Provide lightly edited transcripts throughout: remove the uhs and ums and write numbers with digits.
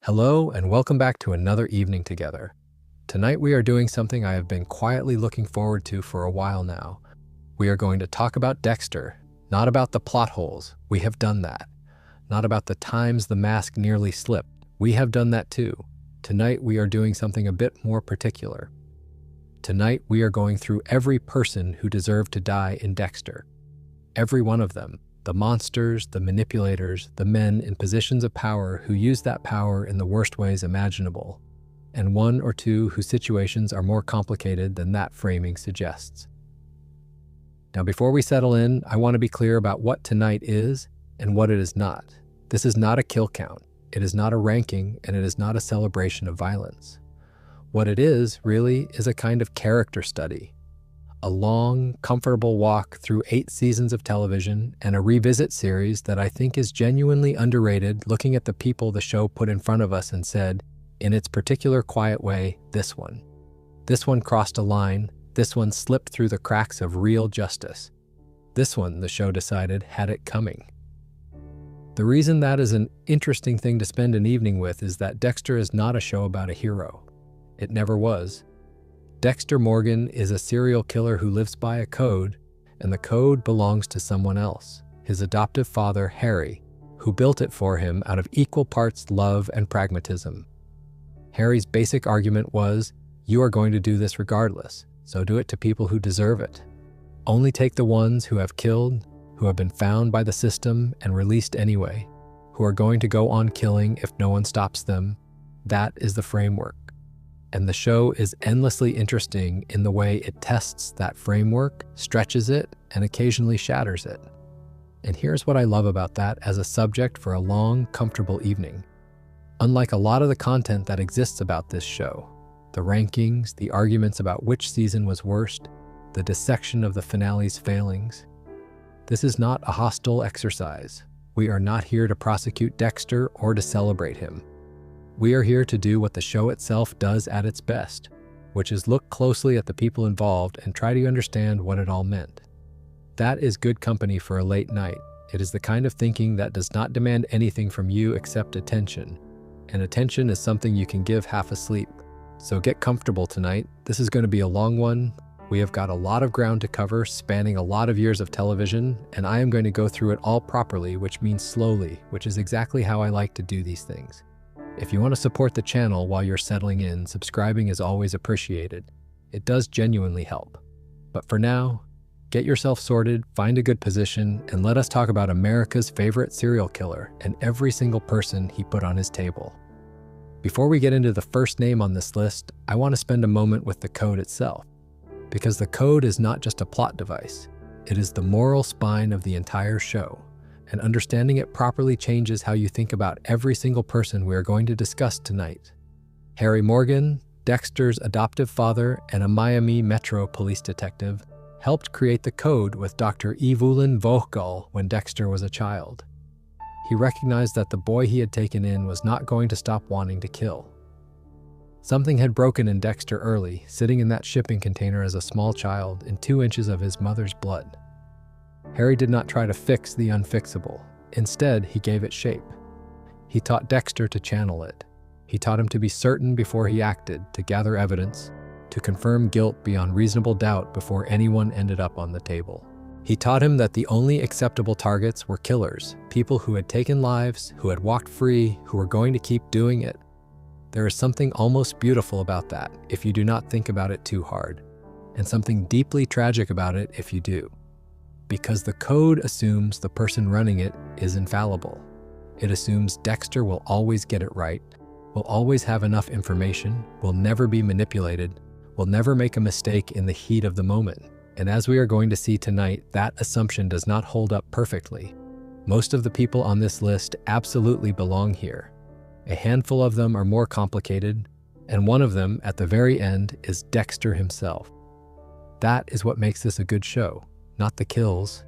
Hello, and welcome back to another evening together. Tonight we are doing something I have been quietly looking forward to for a while now. We are going to talk about Dexter, not about the plot holes. We have done that. Not about the times the mask nearly slipped. We have done that too. Tonight we are doing something a bit more particular. Tonight we are going through every person who deserved to die in Dexter. Every one of them. The monsters, the manipulators, the men in positions of power who use that power in the worst ways imaginable, and one or two whose situations are more complicated than that framing suggests. Now, before we settle in, I want to be clear about what tonight is and what it is not. This is not a kill count, it is not a ranking, and it is not a celebration of violence. What it is, really, is a kind of character study. A long, comfortable walk through 8 seasons of television and a revisit series that I think is genuinely underrated, looking at the people the show put in front of us and said, in its particular quiet way, this one. This one crossed a line. This one slipped through the cracks of real justice. This one, the show decided, had it coming. The reason that is an interesting thing to spend an evening with is that Dexter is not a show about a hero. It never was. Dexter Morgan is a serial killer who lives by a code, and the code belongs to someone else, his adoptive father, Harry, who built it for him out of equal parts love and pragmatism. Harry's basic argument was, you are going to do this regardless, so do it to people who deserve it. Only take the ones who have killed, who have been found by the system and released anyway, who are going to go on killing if no one stops them. That is the framework. And the show is endlessly interesting in the way it tests that framework, stretches it, and occasionally shatters it. And here's what I love about that as a subject for a long, comfortable evening. Unlike a lot of the content that exists about this show, the rankings, the arguments about which season was worst, the dissection of the finale's failings, this is not a hostile exercise. We are not here to prosecute Dexter or to celebrate him. We are here to do what the show itself does at its best, which is look closely at the people involved and try to understand what it all meant. That is good company for a late night. It is the kind of thinking that does not demand anything from you except attention. And attention is something you can give half asleep. So get comfortable tonight. This is going to be a long one. We have got a lot of ground to cover, spanning a lot of years of television, and I am going to go through it all properly, which means slowly, which is exactly how I like to do these things. If you want to support the channel while you're settling in, subscribing is always appreciated. It does genuinely help. But for now, get yourself sorted, find a good position, and let us talk about America's favorite serial killer and every single person he put on his table. Before we get into the first name on this list, I want to spend a moment with the code itself. Because the code is not just a plot device, it is the moral spine of the entire show. And understanding it properly changes how you think about every single person we are going to discuss tonight. Harry Morgan, Dexter's adoptive father and a Miami Metro police detective, helped create the code with Dr. Evelyn Vogel when Dexter was a child. He recognized that the boy he had taken in was not going to stop wanting to kill. Something had broken in Dexter early, sitting in that shipping container as a small child in 2 inches of his mother's blood. Harry did not try to fix the unfixable. Instead, he gave it shape. He taught Dexter to channel it. He taught him to be certain before he acted, to gather evidence, to confirm guilt beyond reasonable doubt before anyone ended up on the table. He taught him that the only acceptable targets were killers, people who had taken lives, who had walked free, who were going to keep doing it. There is something almost beautiful about that if you do not think about it too hard, and something deeply tragic about it if you do. Because the code assumes the person running it is infallible. It assumes Dexter will always get it right, will always have enough information, will never be manipulated, will never make a mistake in the heat of the moment. And as we are going to see tonight, that assumption does not hold up perfectly. Most of the people on this list absolutely belong here. A handful of them are more complicated, and one of them, at the very end, is Dexter himself. That is what makes this a good show. Not the kills,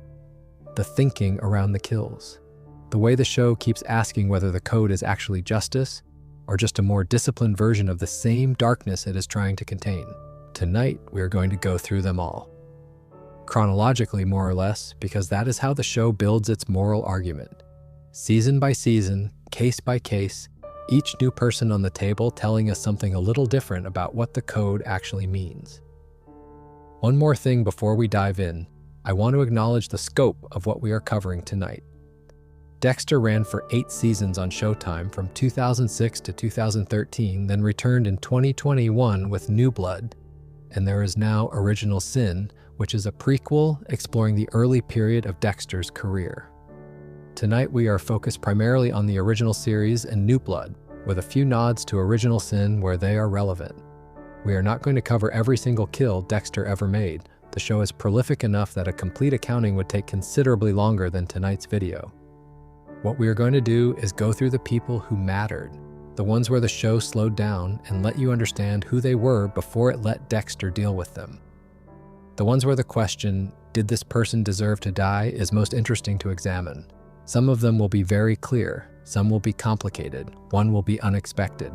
the thinking around the kills. The way the show keeps asking whether the code is actually justice or just a more disciplined version of the same darkness it is trying to contain. Tonight, we are going to go through them all. Chronologically, more or less, because that is how the show builds its moral argument. Season by season, case by case, each new person on the table telling us something a little different about what the code actually means. One more thing before we dive in, I want to acknowledge the scope of what we are covering tonight. Dexter ran for 8 seasons on Showtime from 2006 to 2013, then returned in 2021 with New Blood, and there is now Original Sin, which is a prequel exploring the early period of Dexter's career. Tonight we are focused primarily on the original series and New Blood, with a few nods to Original Sin where they are relevant. We are not going to cover every single kill Dexter ever made. The show is prolific enough that a complete accounting would take considerably longer than tonight's video. What we are going to do is go through the people who mattered, the ones where the show slowed down and let you understand who they were before it let Dexter deal with them. The ones where the question, did this person deserve to die, is most interesting to examine. Some of them will be very clear, some will be complicated, one will be unexpected.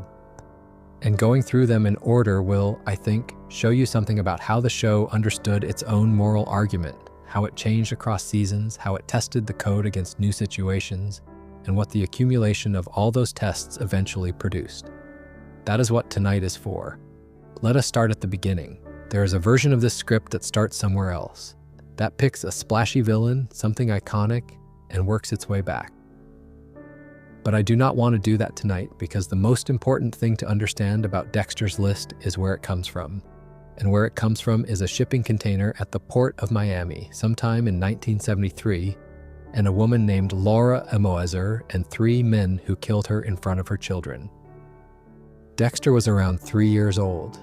And going through them in order will, I think, show you something about how the show understood its own moral argument, how it changed across seasons, how it tested the code against new situations, and what the accumulation of all those tests eventually produced. That is what tonight is for. Let us start at the beginning. There is a version of this script that starts somewhere else. That picks a splashy villain, something iconic, and works its way back. But I do not want to do that tonight because the most important thing to understand about Dexter's list is where it comes from. And where it comes from is a shipping container at the port of Miami sometime in 1973, and a woman named Laura Emoezer and 3 men who killed her in front of her children. Dexter was around 3 years old.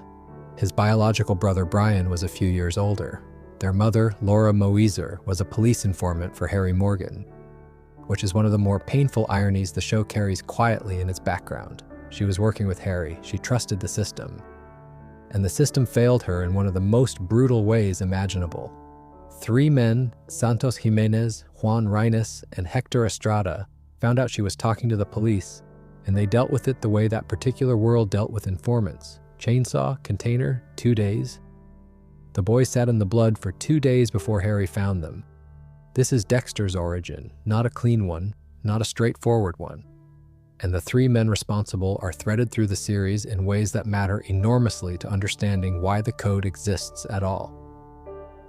His biological brother Brian was a few years older. Their mother, Laura Moeser, was a police informant for Harry Morgan, which is one of the more painful ironies the show carries quietly in its background. She was working with Harry. She trusted the system. And the system failed her in one of the most brutal ways imaginable. 3 men, Santos Jimenez, Juan Reines, and Hector Estrada, found out she was talking to the police, and they dealt with it the way that particular world dealt with informants. Chainsaw, container, 2 days. The boys sat in the blood for 2 days before Harry found them. This is Dexter's origin, not a clean one, not a straightforward one. And the 3 men responsible are threaded through the series in ways that matter enormously to understanding why the code exists at all.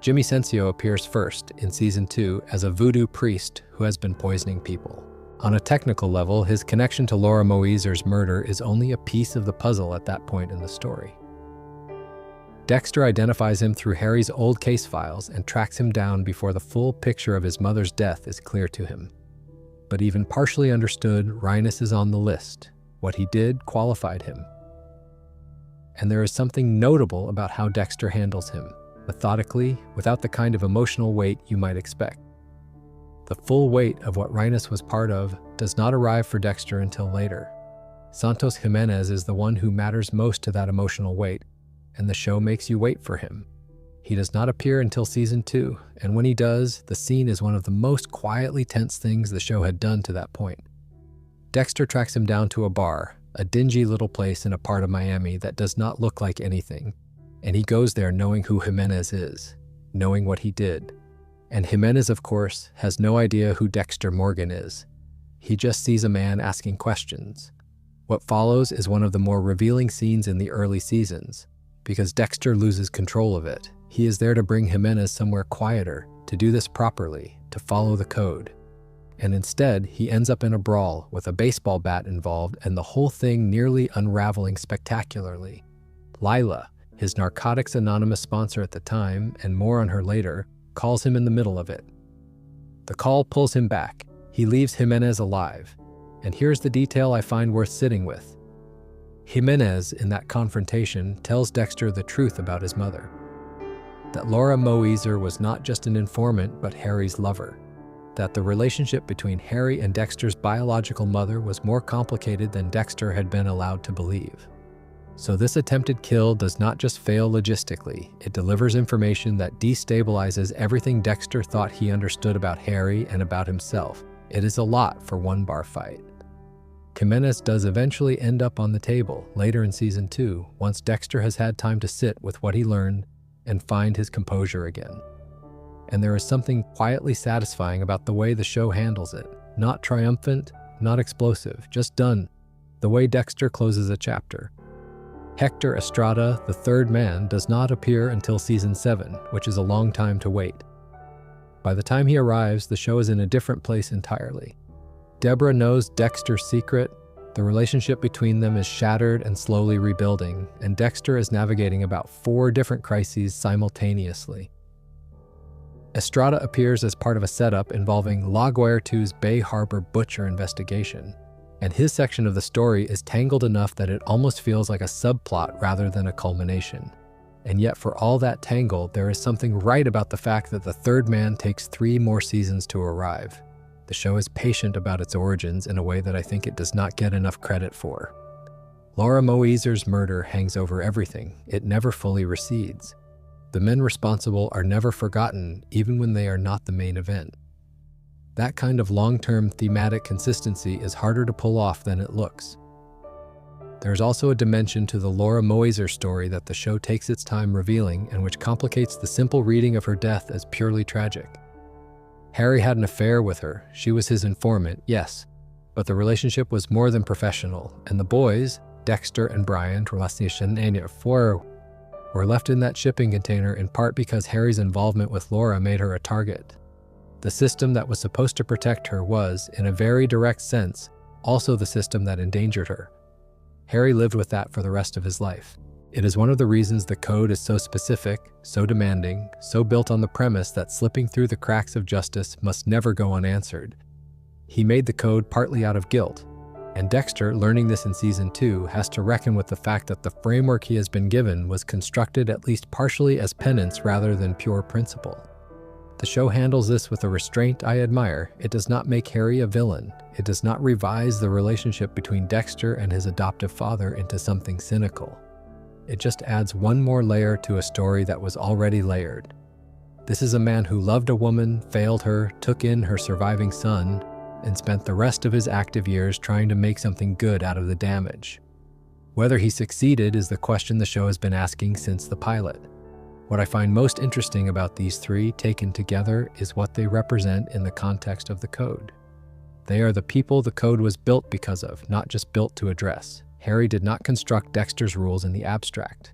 Jimmy Sensio appears first in Season 2 as a voodoo priest who has been poisoning people. On a technical level, his connection to Laura Moeser's murder is only a piece of the puzzle at that point in the story. Dexter identifies him through Harry's old case files and tracks him down before the full picture of his mother's death is clear to him. But even partially understood, Reines is on the list. What he did qualified him. And there is something notable about how Dexter handles him, methodically, without the kind of emotional weight you might expect. The full weight of what Reines was part of does not arrive for Dexter until later. Santos Jimenez is the one who matters most to that emotional weight, and the show makes you wait for him. He does not appear until Season 2, and when he does, the scene is one of the most quietly tense things the show had done to that point. Dexter tracks him down to a bar, a dingy little place in a part of Miami that does not look like anything, and he goes there knowing who Jimenez is, knowing what he did. And Jimenez, of course, has no idea who Dexter Morgan is. He just sees a man asking questions. What follows is one of the more revealing scenes in the early seasons, because Dexter loses control of it. He is there to bring Jimenez somewhere quieter, to do this properly, to follow the code. And instead, he ends up in a brawl with a baseball bat involved and the whole thing nearly unraveling spectacularly. Lila, his Narcotics Anonymous sponsor at the time, and more on her later, calls him in the middle of it. The call pulls him back. He leaves Jimenez alive. And here's the detail I find worth sitting with. Jimenez, in that confrontation, tells Dexter the truth about his mother. That Laura Moeser was not just an informant, but Harry's lover. That the relationship between Harry and Dexter's biological mother was more complicated than Dexter had been allowed to believe. So this attempted kill does not just fail logistically, it delivers information that destabilizes everything Dexter thought he understood about Harry and about himself. It is a lot for one bar fight. Jimenez does eventually end up on the table later in Season 2, once Dexter has had time to sit with what he learned and find his composure again. And there is something quietly satisfying about the way the show handles it. Not triumphant, not explosive, just done. the way Dexter closes a chapter. Hector Estrada, the third man, does not appear until season 7, which is a long time to wait. By the time he arrives, the show is in a different place entirely. Deborah knows Dexter's secret, the relationship between them is shattered and slowly rebuilding, and Dexter is navigating about 4 different crises simultaneously. Estrada appears as part of a setup involving LaGuardia 2's Bay Harbor Butcher investigation, and his section of the story is tangled enough that it almost feels like a subplot rather than a culmination. And yet for all that tangle, there is something right about the fact that the third man takes 3 more seasons to arrive. The show is patient about its origins in a way that I think it does not get enough credit for. Laura Moiser's murder hangs over everything. It never fully recedes. The men responsible are never forgotten, even when they are not the main event. That kind of long-term thematic consistency is harder to pull off than it looks. There's also a dimension to the Laura Moiser story that the show takes its time revealing and which complicates the simple reading of her death as purely tragic. Harry had an affair with her. She was his informant, yes, but the relationship was more than professional, and the boys, Dexter and Brian, Relaxation and 4, were left in that shipping container in part because Harry's involvement with Laura made her a target. The system that was supposed to protect her was, in a very direct sense, also the system that endangered her. Harry lived with that for the rest of his life. It is one of the reasons the code is so specific, so demanding, so built on the premise that slipping through the cracks of justice must never go unanswered. He made the code partly out of guilt, and Dexter, learning this in season 2, has to reckon with the fact that the framework he has been given was constructed at least partially as penance rather than pure principle. The show handles this with a restraint I admire. It does not make Harry a villain. It does not revise the relationship between Dexter and his adoptive father into something cynical. It just adds one more layer to a story that was already layered. This is a man who loved a woman, failed her, took in her surviving son, and spent the rest of his active years trying to make something good out of the damage. Whether he succeeded is the question the show has been asking since the pilot. What I find most interesting about these 3 taken together is what they represent in the context of the code. They are the people the code was built because of, not just built to address. Harry did not construct Dexter's rules in the abstract.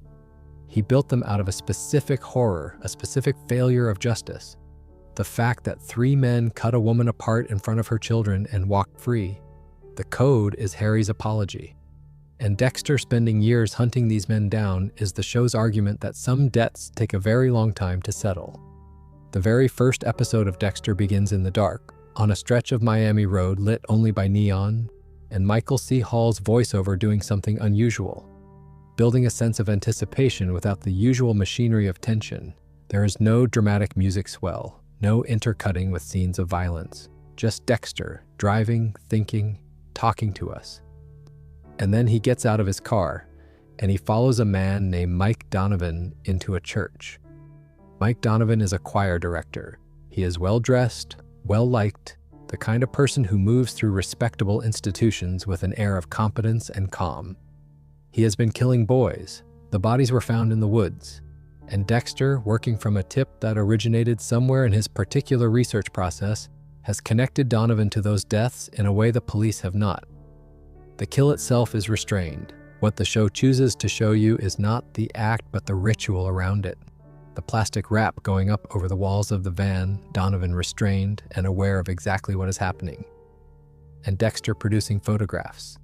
He built them out of a specific horror, a specific failure of justice. The fact that 3 men cut a woman apart in front of her children and walked free. The code is Harry's apology. And Dexter spending years hunting these men down is the show's argument that some debts take a very long time to settle. The very first episode of Dexter begins in the dark, on a stretch of Miami Road lit only by neon, and Michael C. Hall's voiceover doing something unusual, building a sense of anticipation without the usual machinery of tension. There is no dramatic music swell, no intercutting with scenes of violence, just Dexter, driving, thinking, talking to us. And then he gets out of his car, and he follows a man named Mike Donovan into a church. Mike Donovan is a choir director. He is well-dressed, well-liked, the kind of person who moves through respectable institutions with an air of competence and calm. He has been killing boys. The bodies were found in the woods. And Dexter, working from a tip that originated somewhere in his particular research process, has connected Donovan to those deaths in a way the police have not. The kill itself is restrained. What the show chooses to show you is not the act but the ritual around it. The plastic wrap going up over the walls of the van, Donovan restrained and aware of exactly what is happening. And Dexter producing photographs.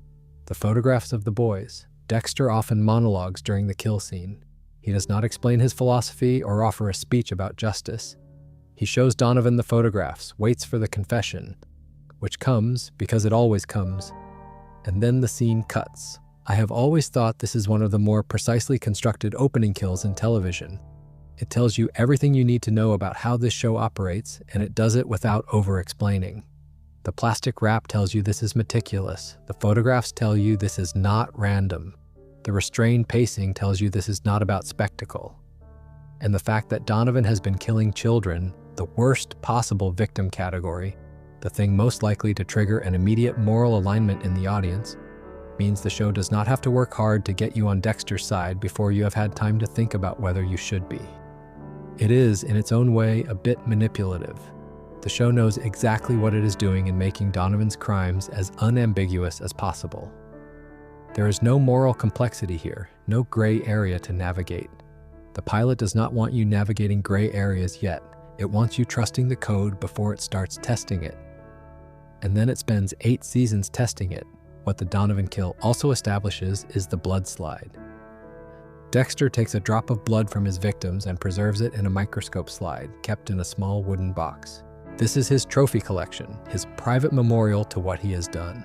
The photographs of the boys. Dexter often monologues during the kill scene. He does not explain his philosophy or offer a speech about justice. He shows Donovan the photographs, waits for the confession, which comes because it always comes. And then the scene cuts. I have always thought this is one of the more precisely constructed opening kills in television. It tells you everything you need to know about how this show operates, and it does it without over-explaining. The plastic wrap tells you this is meticulous. The photographs tell you this is not random. The restrained pacing tells you this is not about spectacle. And the fact that Donovan has been killing children, the worst possible victim category, the thing most likely to trigger an immediate moral alignment in the audience, means the show does not have to work hard to get you on Dexter's side before you have had time to think about whether you should be. It is, in its own way, a bit manipulative. The show knows exactly what it is doing in making Donovan's crimes as unambiguous as possible. There is no moral complexity here, no gray area to navigate. The pilot does not want you navigating gray areas yet. It wants you trusting the code before it starts testing it. And then it spends 8 seasons testing it. What the Donovan kill also establishes is the blood slide. Dexter takes a drop of blood from his victims and preserves it in a microscope slide, kept in a small wooden box. This is his trophy collection, his private memorial to what he has done.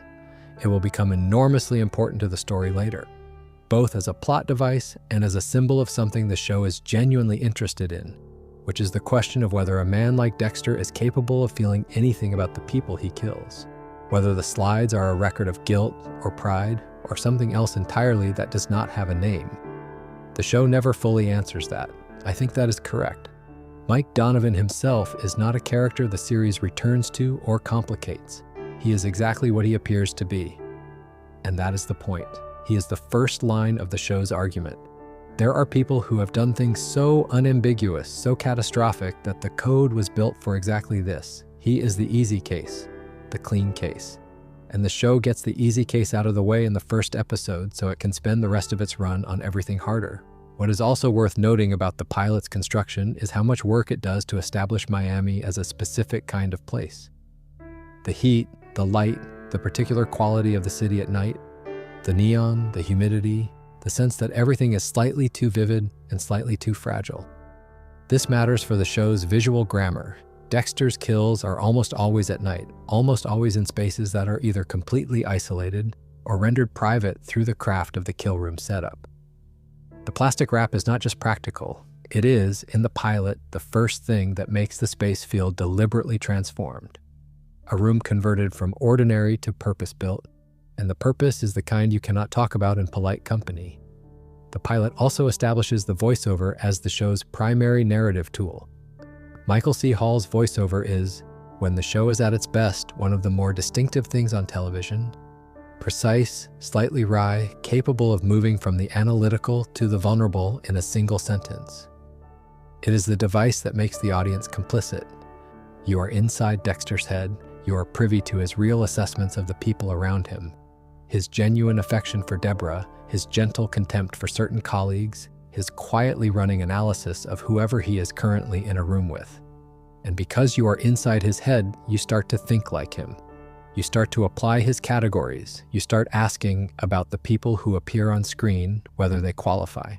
It will become enormously important to the story later, both as a plot device and as a symbol of something the show is genuinely interested in, which is the question of whether a man like Dexter is capable of feeling anything about the people he kills, whether the slides are a record of guilt or pride or something else entirely that does not have a name. The show never fully answers that. I think that is correct. Mike Donovan himself is not a character the series returns to or complicates. He is exactly what he appears to be. And that is the point. He is the first line of the show's argument. There are people who have done things so unambiguous, so catastrophic, that the code was built for exactly this. He is the easy case, the clean case. And the show gets the easy case out of the way in the first episode so it can spend the rest of its run on everything harder. What is also worth noting about the pilot's construction is how much work it does to establish Miami as a specific kind of place. The heat, the light, the particular quality of the city at night, the neon, the humidity, the sense that everything is slightly too vivid and slightly too fragile. This matters for the show's visual grammar. Dexter's kills are almost always at night, almost always in spaces that are either completely isolated or rendered private through the craft of the kill room setup. The plastic wrap is not just practical. It is, in the pilot, the first thing that makes the space feel deliberately transformed. A room converted from ordinary to purpose-built, and the purpose is the kind you cannot talk about in polite company. The pilot also establishes the voiceover as the show's primary narrative tool. Michael C. Hall's voiceover is, when the show is at its best, one of the more distinctive things on television. Precise, slightly wry, capable of moving from the analytical to the vulnerable in a single sentence. It is the device that makes the audience complicit. You are inside Dexter's head. You are privy to his real assessments of the people around him, his genuine affection for Deborah, his gentle contempt for certain colleagues, his quietly running analysis of whoever he is currently in a room with. And because you are inside his head, you start to think like him. You start to apply his categories. You start asking about the people who appear on screen, whether they qualify.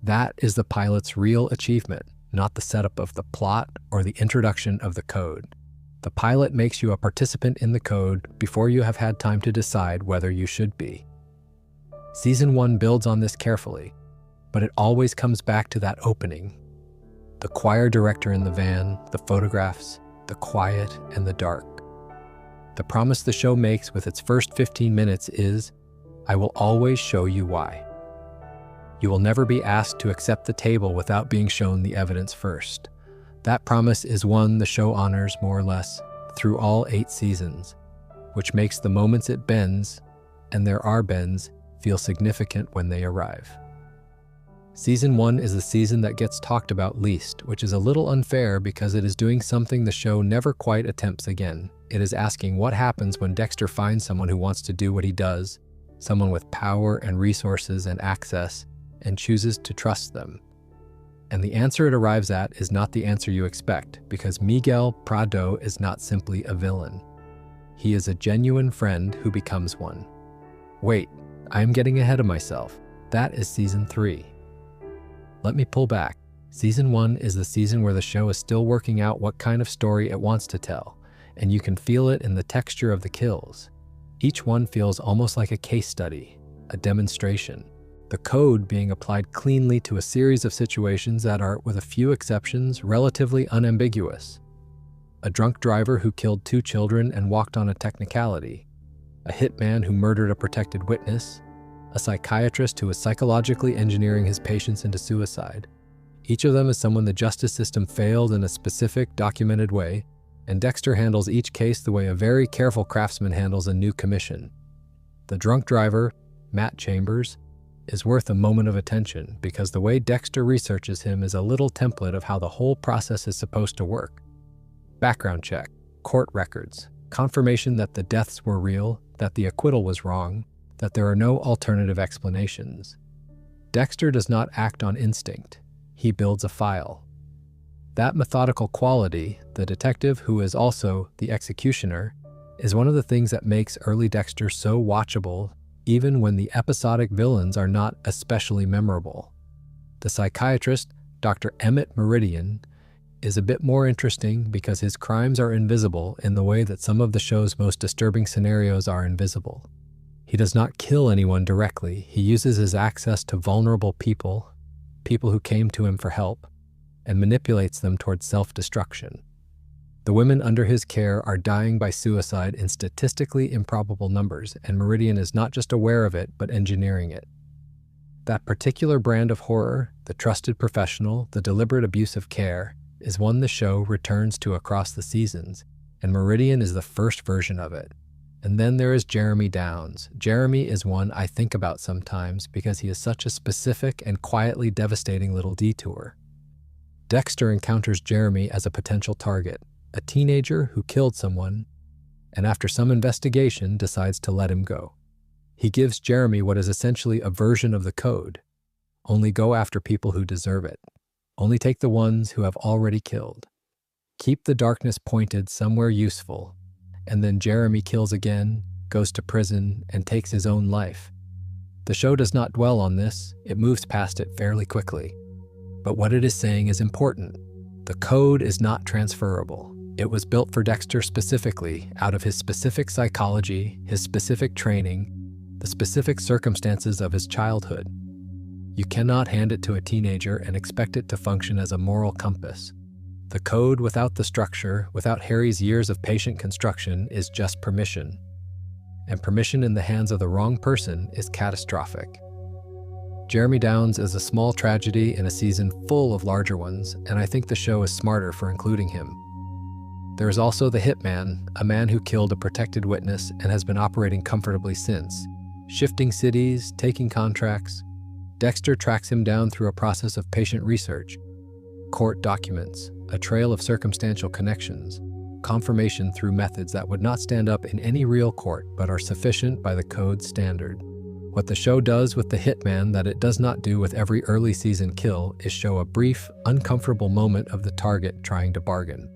That is the pilot's real achievement, not the setup of the plot or the introduction of the code. The pilot makes you a participant in the code before you have had time to decide whether you should be. Season 1 builds on this carefully, but it always comes back to that opening. The choir director in the van, the photographs, the quiet and the dark. The promise the show makes with its first 15 minutes is, I will always show you why. You will never be asked to accept the table without being shown the evidence first. That promise is one the show honors more or less through all 8 seasons, which makes the moments it bends, and there are bends, feel significant when they arrive. Season 1 is the season that gets talked about least, which is a little unfair because it is doing something the show never quite attempts again. It is asking what happens when Dexter finds someone who wants to do what he does, someone with power and resources and access, and chooses to trust them. And the answer it arrives at is not the answer you expect, because Miguel Prado is not simply a villain. He is a genuine friend who becomes one. Wait, I am getting ahead of myself. That is Season 3. Let me pull back. Season 1 is the season where the show is still working out what kind of story it wants to tell, and you can feel it in the texture of the kills. Each one feels almost like a case study, a demonstration. The code being applied cleanly to a series of situations that are, with a few exceptions, relatively unambiguous. A drunk driver who killed 2 children and walked on a technicality. A hitman who murdered a protected witness. A psychiatrist who is psychologically engineering his patients into suicide. Each of them is someone the justice system failed in a specific, documented way, and Dexter handles each case the way a very careful craftsman handles a new commission. The drunk driver, Matt Chambers, is worth a moment of attention because the way Dexter researches him is a little template of how the whole process is supposed to work. Background check, court records, confirmation that the deaths were real, that the acquittal was wrong, that there are no alternative explanations. Dexter does not act on instinct. He builds a file. That methodical quality, the detective who is also the executioner, is one of the things that makes early Dexter so watchable, even when the episodic villains are not especially memorable. The psychiatrist, Dr. Emmett Meridian, is a bit more interesting because his crimes are invisible in the way that some of the show's most disturbing scenarios are invisible. He does not kill anyone directly. He uses his access to vulnerable people who came to him for help, and manipulates them towards self-destruction. The women under his care are dying by suicide in statistically improbable numbers, and Meridian is not just aware of it, but engineering it. That particular brand of horror, the trusted professional, the deliberate abuse of care, is one the show returns to across the seasons, and Meridian is the first version of it. And then there is Jeremy Downs. Jeremy is one I think about sometimes because he is such a specific and quietly devastating little detour. Dexter encounters Jeremy as a potential target, a teenager who killed someone, and after some investigation decides to let him go. He gives Jeremy what is essentially a version of the code. Only go after people who deserve it. Only take the ones who have already killed. Keep the darkness pointed somewhere useful, and then Jeremy kills again, goes to prison, and takes his own life. The show does not dwell on this, it moves past it fairly quickly. But what it is saying is important. The code is not transferable. It was built for Dexter specifically, out of his specific psychology, his specific training, the specific circumstances of his childhood. You cannot hand it to a teenager and expect it to function as a moral compass. The code without the structure, without Harry's years of patient construction, is just permission. And permission in the hands of the wrong person is catastrophic. Jeremy Downs is a small tragedy in a season full of larger ones, and I think the show is smarter for including him. There is also the hitman, a man who killed a protected witness and has been operating comfortably since. Shifting cities, taking contracts. Dexter tracks him down through a process of patient research, court documents, a trail of circumstantial connections, confirmation through methods that would not stand up in any real court but are sufficient by the code's standard. What the show does with the hitman that it does not do with every early season kill is show a brief, uncomfortable moment of the target trying to bargain,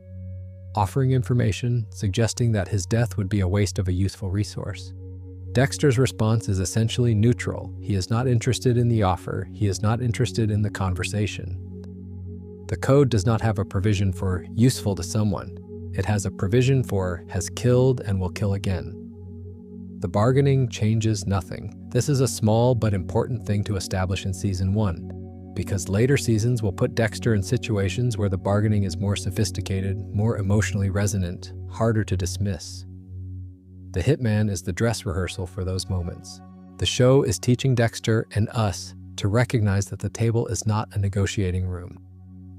offering information, suggesting that his death would be a waste of a useful resource. Dexter's response is essentially neutral. He is not interested in the offer. He is not interested in the conversation. The code does not have a provision for useful to someone. It has a provision for has killed and will kill again. The bargaining changes nothing. This is a small but important thing to establish in Season 1, because later seasons will put Dexter in situations where the bargaining is more sophisticated, more emotionally resonant, harder to dismiss. The hitman is the dress rehearsal for those moments. The show is teaching Dexter and us to recognize that the table is not a negotiating room.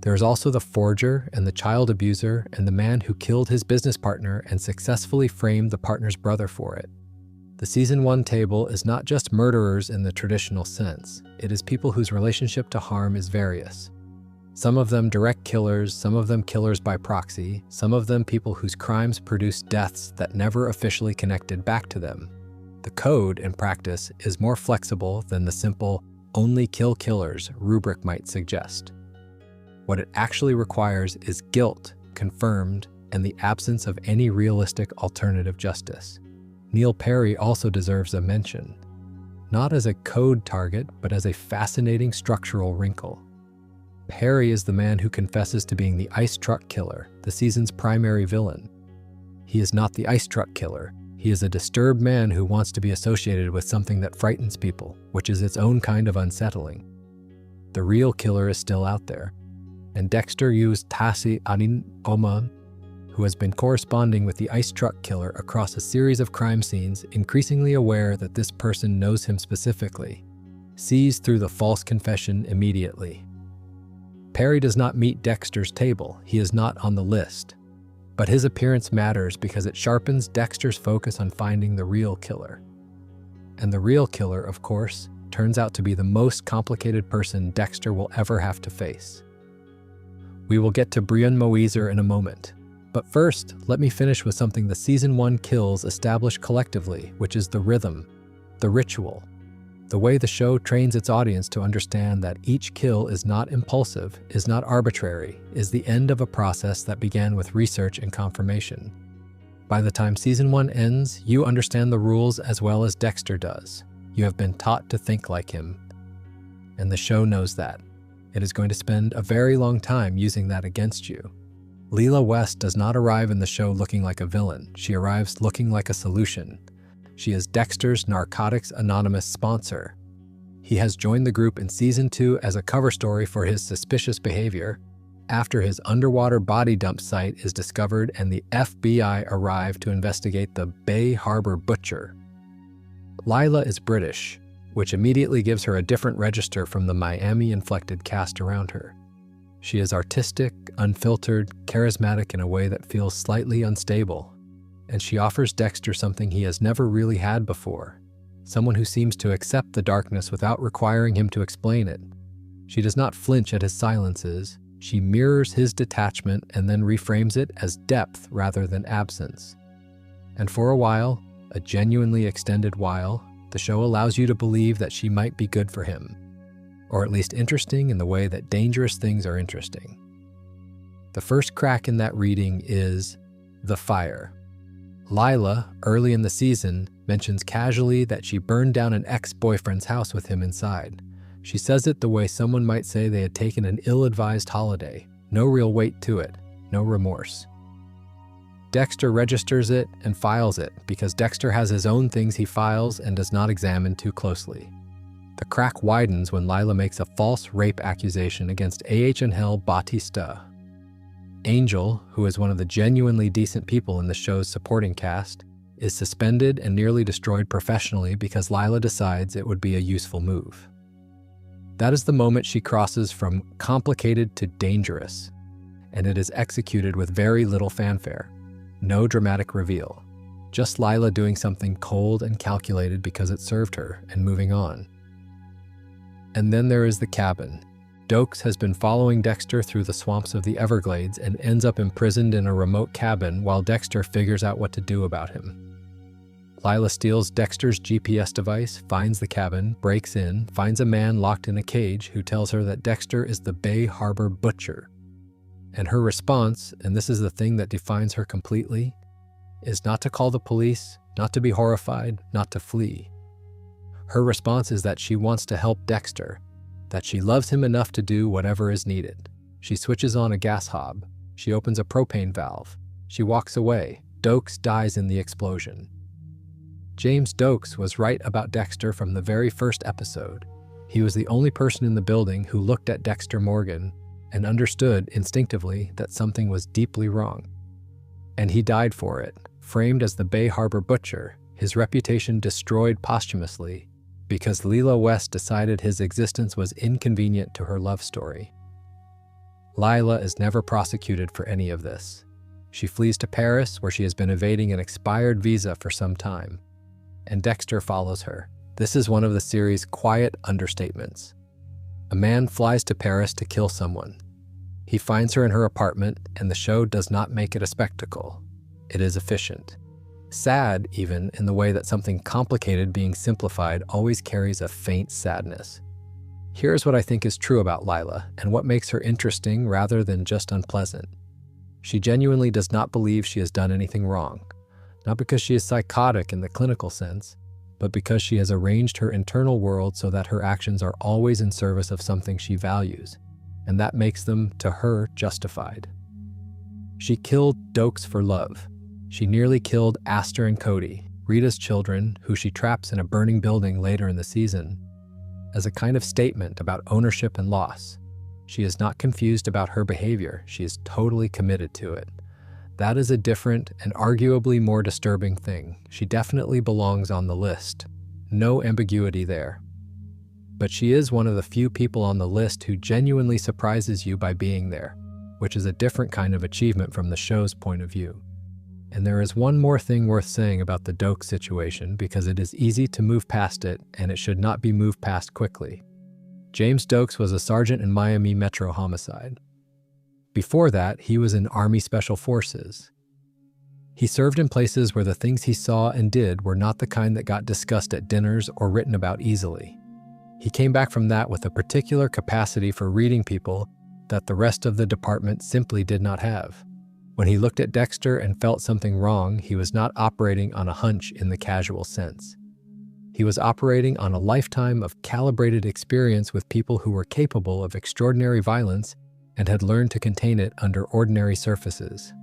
There is also the forger and the child abuser and the man who killed his business partner and successfully framed the partner's brother for it. The Season 1 table is not just murderers in the traditional sense. It is people whose relationship to harm is various. Some of them direct killers, some of them killers by proxy, some of them people whose crimes produced deaths that never officially connected back to them. The code, in practice, is more flexible than the simple "only kill killers" rubric might suggest. What it actually requires is guilt, confirmed, and the absence of any realistic alternative justice. Neil Perry also deserves a mention, not as a code target, but as a fascinating structural wrinkle. Perry is the man who confesses to being the ice truck killer, the season's primary villain. He is not the ice truck killer. He is a disturbed man who wants to be associated with something that frightens people, which is its own kind of unsettling. The real killer is still out there, and Dexter used Tasi Anin Oma, who has been corresponding with the ice truck killer across a series of crime scenes, increasingly aware that this person knows him specifically, sees through the false confession immediately. Perry does not meet Dexter's table. He is not on the list. But his appearance matters because it sharpens Dexter's focus on finding the real killer. And the real killer, of course, turns out to be the most complicated person Dexter will ever have to face. We will get to Brian Moiser in a moment. But first, let me finish with something the Season 1 kills establish collectively, which is the rhythm. The ritual. The way the show trains its audience to understand that each kill is not impulsive, is not arbitrary, is the end of a process that began with research and confirmation. By the time season 1 ends, you understand the rules as well as Dexter does. You have been taught to think like him. And the show knows that. It is going to spend a very long time using that against you. Leela West does not arrive in the show looking like a villain. She arrives looking like a solution. She is Dexter's Narcotics Anonymous sponsor. He has joined the group in season 2 as a cover story for his suspicious behavior after his underwater body dump site is discovered and the FBI arrive to investigate the Bay Harbor butcher. Lila is British, which immediately gives her a different register from the Miami-inflected cast around her. She is artistic, unfiltered, charismatic in a way that feels slightly unstable, and she offers Dexter something he has never really had before, someone who seems to accept the darkness without requiring him to explain it. She does not flinch at his silences, she mirrors his detachment and then reframes it as depth rather than absence. And for a while, a genuinely extended while, the show allows you to believe that she might be good for him, or at least interesting in the way that dangerous things are interesting. The first crack in that reading is the fire. Lila, early in the season, mentions casually that she burned down an ex-boyfriend's house with him inside. She says it the way someone might say they had taken an ill-advised holiday. No real weight to it, no remorse. Dexter registers it and files it because Dexter has his own things he files and does not examine too closely. The crack widens when Lila makes a false rape accusation against Angel Bautista. Angel, who is one of the genuinely decent people in the show's supporting cast, is suspended and nearly destroyed professionally because Lila decides it would be a useful move. That is the moment she crosses from complicated to dangerous, and it is executed with very little fanfare. No dramatic reveal. Just Lila doing something cold and calculated because it served her and moving on. And then there is the cabin. Dokes has been following Dexter through the swamps of the Everglades and ends up imprisoned in a remote cabin while Dexter figures out what to do about him. Lila steals Dexter's GPS device, finds the cabin, breaks in, finds a man locked in a cage who tells her that Dexter is the Bay Harbor butcher. And her response, and this is the thing that defines her completely, is not to call the police, not to be horrified, not to flee. Her response is that she wants to help Dexter, that she loves him enough to do whatever is needed. She switches on a gas hob. She opens a propane valve. She walks away. Dokes dies in the explosion. James Dokes was right about Dexter from the very first episode. He was the only person in the building who looked at Dexter Morgan and understood instinctively that something was deeply wrong. And he died for it, framed as the Bay Harbor butcher, his reputation destroyed posthumously because Leela West decided his existence was inconvenient to her love story. Lila is never prosecuted for any of this. She flees to Paris, where she has been evading an expired visa for some time, and Dexter follows her. This is one of the series' quiet understatements. A man flies to Paris to kill someone. He finds her in her apartment, and the show does not make it a spectacle. It is efficient. Sad, even, in the way that something complicated being simplified always carries a faint sadness. Here's what I think is true about Lila, and what makes her interesting rather than just unpleasant. She genuinely does not believe she has done anything wrong, not because she is psychotic in the clinical sense, but because she has arranged her internal world so that her actions are always in service of something she values, and that makes them, to her, justified. She killed Dokes for love. She nearly killed Aster and Cody, Rita's children, who she traps in a burning building later in the season, as a kind of statement about ownership and loss. She is not confused about her behavior. She is totally committed to it. That is a different and arguably more disturbing thing. She definitely belongs on the list. No ambiguity there. But she is one of the few people on the list who genuinely surprises you by being there, which is a different kind of achievement from the show's point of view. And there is one more thing worth saying about the Dokes situation, because it is easy to move past it, and it should not be moved past quickly. James Dokes was a sergeant in Miami Metro Homicide. Before that, he was in Army Special Forces. He served in places where the things he saw and did were not the kind that got discussed at dinners or written about easily. He came back from that with a particular capacity for reading people that the rest of the department simply did not have. When he looked at Dexter and felt something wrong, he was not operating on a hunch in the casual sense. He was operating on a lifetime of calibrated experience with people who were capable of extraordinary violence and had learned to contain it under ordinary surfaces.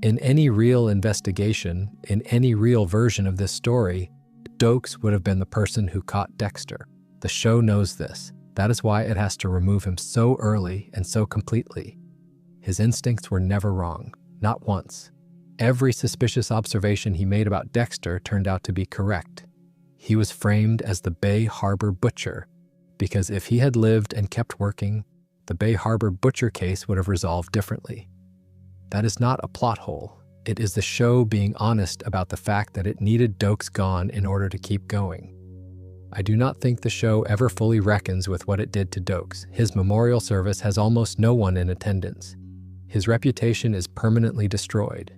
In any real investigation, in any real version of this story, Dokes would have been the person who caught Dexter. The show knows this. That is why it has to remove him so early and so completely. His instincts were never wrong, not once. Every suspicious observation he made about Dexter turned out to be correct. He was framed as the Bay Harbor Butcher, because if he had lived and kept working, the Bay Harbor Butcher case would have resolved differently. That is not a plot hole. It is the show being honest about the fact that it needed Dokes gone in order to keep going. I do not think the show ever fully reckons with what it did to Dokes. His memorial service has almost no one in attendance. His reputation is permanently destroyed.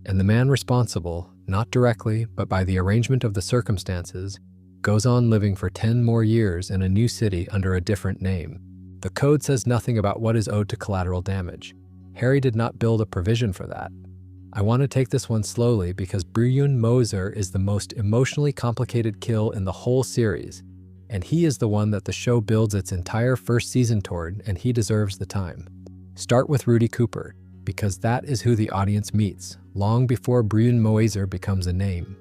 And the man responsible, not directly, but by the arrangement of the circumstances, goes on living for 10 more years in a new city under a different name. The code says nothing about what is owed to collateral damage. Harry did not build a provision for that. I want to take this one slowly because Brian Moser is the most emotionally complicated kill in the whole series, and he is the one that the show builds its entire first season toward, and he deserves the time. Start with Rudy Cooper, because that is who the audience meets, long before Brian Moser becomes a name.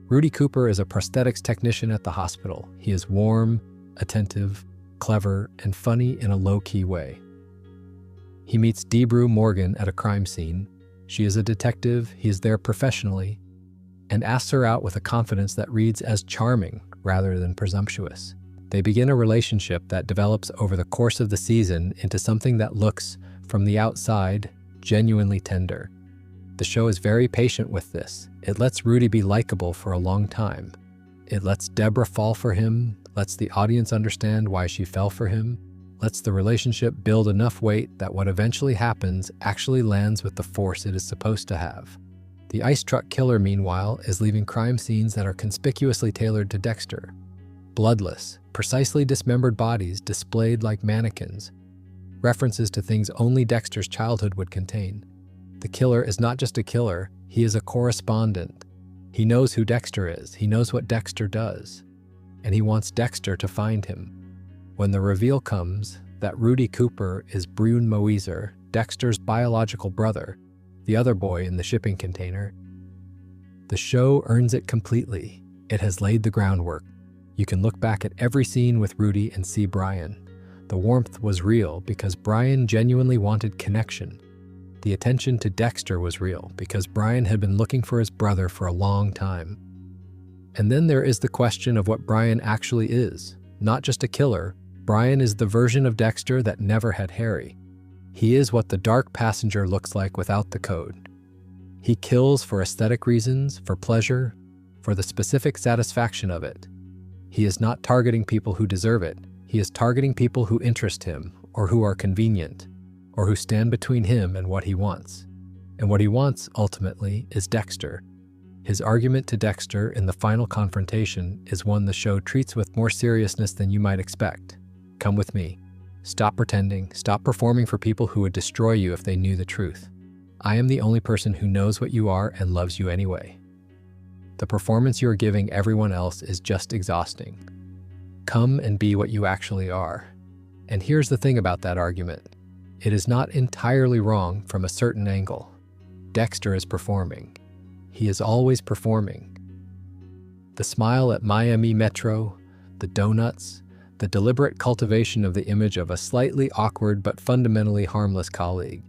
Rudy Cooper is a prosthetics technician at the hospital. He is warm, attentive, clever, and funny in a low-key way. He meets Debrew Morgan at a crime scene. She is a detective, he is there professionally, and asks her out with a confidence that reads as charming rather than presumptuous. They begin a relationship that develops over the course of the season into something that looks, from the outside, genuinely tender. The show is very patient with this. It lets Rudy be likable for a long time. It lets Deborah fall for him, lets the audience understand why she fell for him, lets the relationship build enough weight that what eventually happens actually lands with the force it is supposed to have. The ice truck killer, meanwhile, is leaving crime scenes that are conspicuously tailored to Dexter. Bloodless, precisely dismembered bodies displayed like mannequins. References to things only Dexter's childhood would contain. The killer is not just a killer, he is a correspondent. He knows who Dexter is, he knows what Dexter does, and he wants Dexter to find him. When the reveal comes that Rudy Cooper is Brian Moser, Dexter's biological brother, the other boy in the shipping container, the show earns it completely. It has laid the groundwork. You can look back at every scene with Rudy and see Brian. The warmth was real because Brian genuinely wanted connection. The attention to Dexter was real because Brian had been looking for his brother for a long time. And then there is the question of what Brian actually is. Not just a killer, Brian is the version of Dexter that never had Harry. He is what the dark passenger looks like without the code. He kills for aesthetic reasons, for pleasure, for the specific satisfaction of it. He is not targeting people who deserve it. He is targeting people who interest him, or who are convenient, or who stand between him and what he wants. And what he wants, ultimately, is Dexter. His argument to Dexter in the final confrontation is one the show treats with more seriousness than you might expect. Come with me. Stop pretending. Stop performing for people who would destroy you if they knew the truth. I am the only person who knows what you are and loves you anyway. The performance you are giving everyone else is just exhausting. Come and be what you actually are. And here's the thing about that argument. It is not entirely wrong from a certain angle. Dexter is performing. He is always performing. The smile at Miami Metro, the donuts, the deliberate cultivation of the image of a slightly awkward but fundamentally harmless colleague.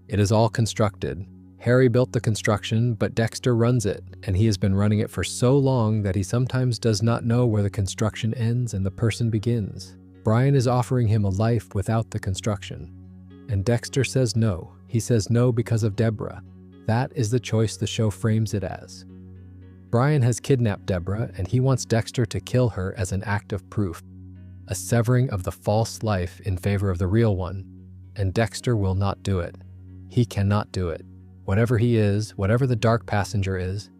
It is all constructed. Harry built the construction, but Dexter runs it, and he has been running it for so long that he sometimes does not know where the construction ends and the person begins. Brian is offering him a life without the construction. And Dexter says no. He says no because of Deborah. That is the choice the show frames it as. Brian has kidnapped Deborah, and he wants Dexter to kill her as an act of proof. A severing of the false life in favor of the real one, and Dexter will not do it. He cannot do it. Whatever he is, whatever the dark passenger is,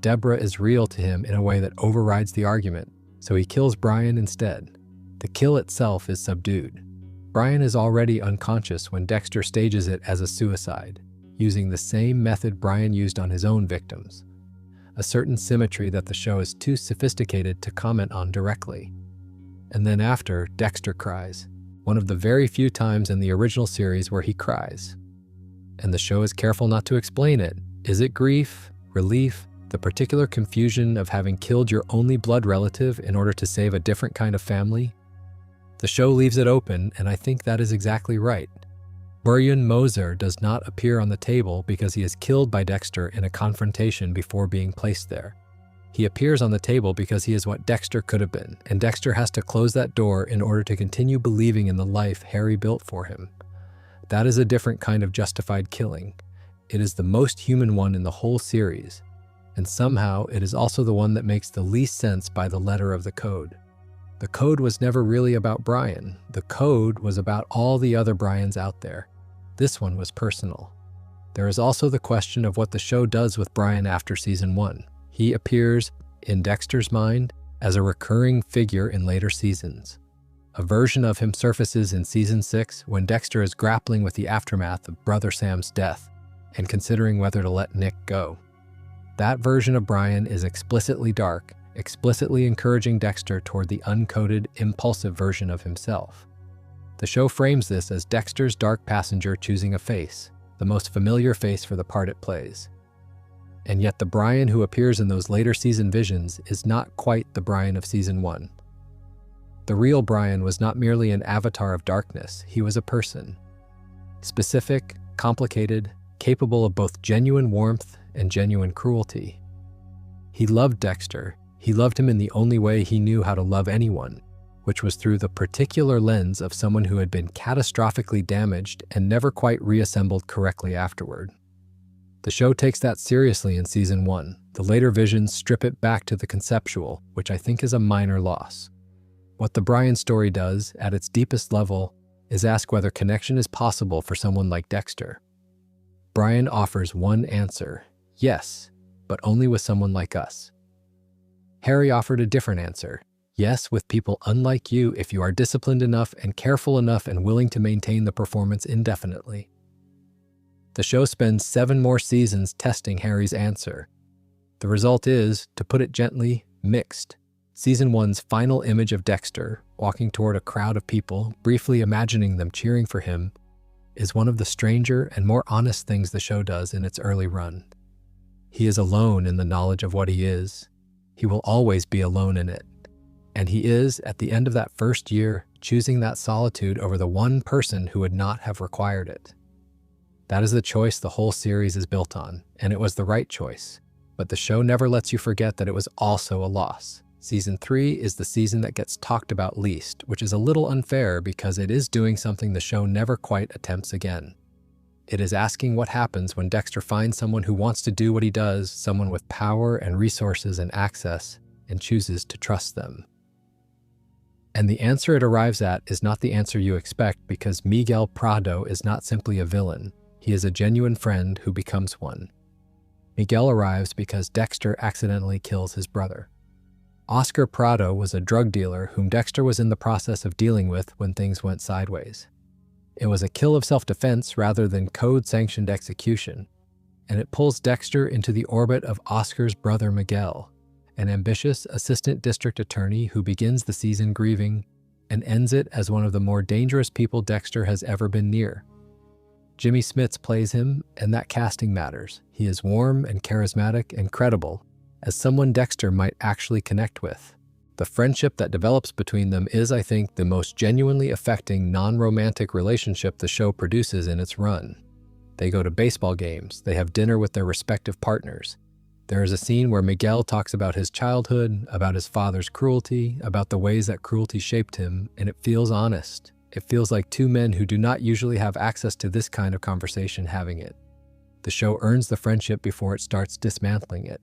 Deborah is real to him in a way that overrides the argument, so he kills Brian instead. The kill itself is subdued. Brian is already unconscious when Dexter stages it as a suicide, using the same method Brian used on his own victims. A certain symmetry that the show is too sophisticated to comment on directly. And then after, Dexter cries, one of the very few times in the original series where he cries. And the show is careful not to explain it. Is it grief, relief, the particular confusion of having killed your only blood relative in order to save a different kind of family? The show leaves it open, and I think that is exactly right. Brian Moser does not appear on the table because he is killed by Dexter in a confrontation before being placed there. He appears on the table because he is what Dexter could have been, and Dexter has to close that door in order to continue believing in the life Harry built for him. That is a different kind of justified killing. It is the most human one in the whole series, and somehow it is also the one that makes the least sense by the letter of the code. The code was never really about Brian. The code was about all the other Brians out there. This one was personal. There is also the question of what the show does with Brian after season 1. He appears, in Dexter's mind, as a recurring figure in later seasons. A version of him surfaces in season 6 when Dexter is grappling with the aftermath of Brother Sam's death and considering whether to let Nick go. That version of Brian is explicitly dark, explicitly encouraging Dexter toward the uncoded, impulsive version of himself. The show frames this as Dexter's dark passenger choosing a face, the most familiar face for the part it plays. And yet the Brian who appears in those later season visions is not quite the Brian of season 1. The real Brian was not merely an avatar of darkness, he was a person. Specific, complicated, capable of both genuine warmth and genuine cruelty. He loved Dexter. He loved him in the only way he knew how to love anyone, which was through the particular lens of someone who had been catastrophically damaged and never quite reassembled correctly afterward. The show takes that seriously in season 1. The later visions strip it back to the conceptual, which I think is a minor loss. What the Brian story does, at its deepest level, is ask whether connection is possible for someone like Dexter. Brian offers one answer, yes, but only with someone like us. Harry offered a different answer, yes, with people unlike you if you are disciplined enough and careful enough and willing to maintain the performance indefinitely. The show spends 7 more seasons testing Harry's answer. The result is, to put it gently, mixed. Season 1's final image of Dexter, walking toward a crowd of people, briefly imagining them cheering for him, is one of the stranger and more honest things the show does in its early run. He is alone in the knowledge of what he is. He will always be alone in it. And he is, at the end of that first year, choosing that solitude over the one person who would not have required it. That is the choice the whole series is built on, and it was the right choice. But the show never lets you forget that it was also a loss. Season 3 is the season that gets talked about least, which is a little unfair because it is doing something the show never quite attempts again. It is asking what happens when Dexter finds someone who wants to do what he does, someone with power and resources and access, and chooses to trust them. And the answer it arrives at is not the answer you expect because Miguel Prado is not simply a villain. He is a genuine friend who becomes one. Miguel arrives because Dexter accidentally kills his brother. Oscar Prado was a drug dealer whom Dexter was in the process of dealing with when things went sideways. It was a kill of self-defense rather than code-sanctioned execution, and it pulls Dexter into the orbit of Oscar's brother Miguel, an ambitious assistant district attorney who begins the season grieving and ends it as one of the more dangerous people Dexter has ever been near. Jimmy Smits plays him, and that casting matters. He is warm and charismatic and credible, as someone Dexter might actually connect with. The friendship that develops between them is, I think, the most genuinely affecting non-romantic relationship the show produces in its run. They go to baseball games, they have dinner with their respective partners. There is a scene where Miguel talks about his childhood, about his father's cruelty, about the ways that cruelty shaped him, and it feels honest. It feels like two men who do not usually have access to this kind of conversation having it. The show earns the friendship before it starts dismantling it.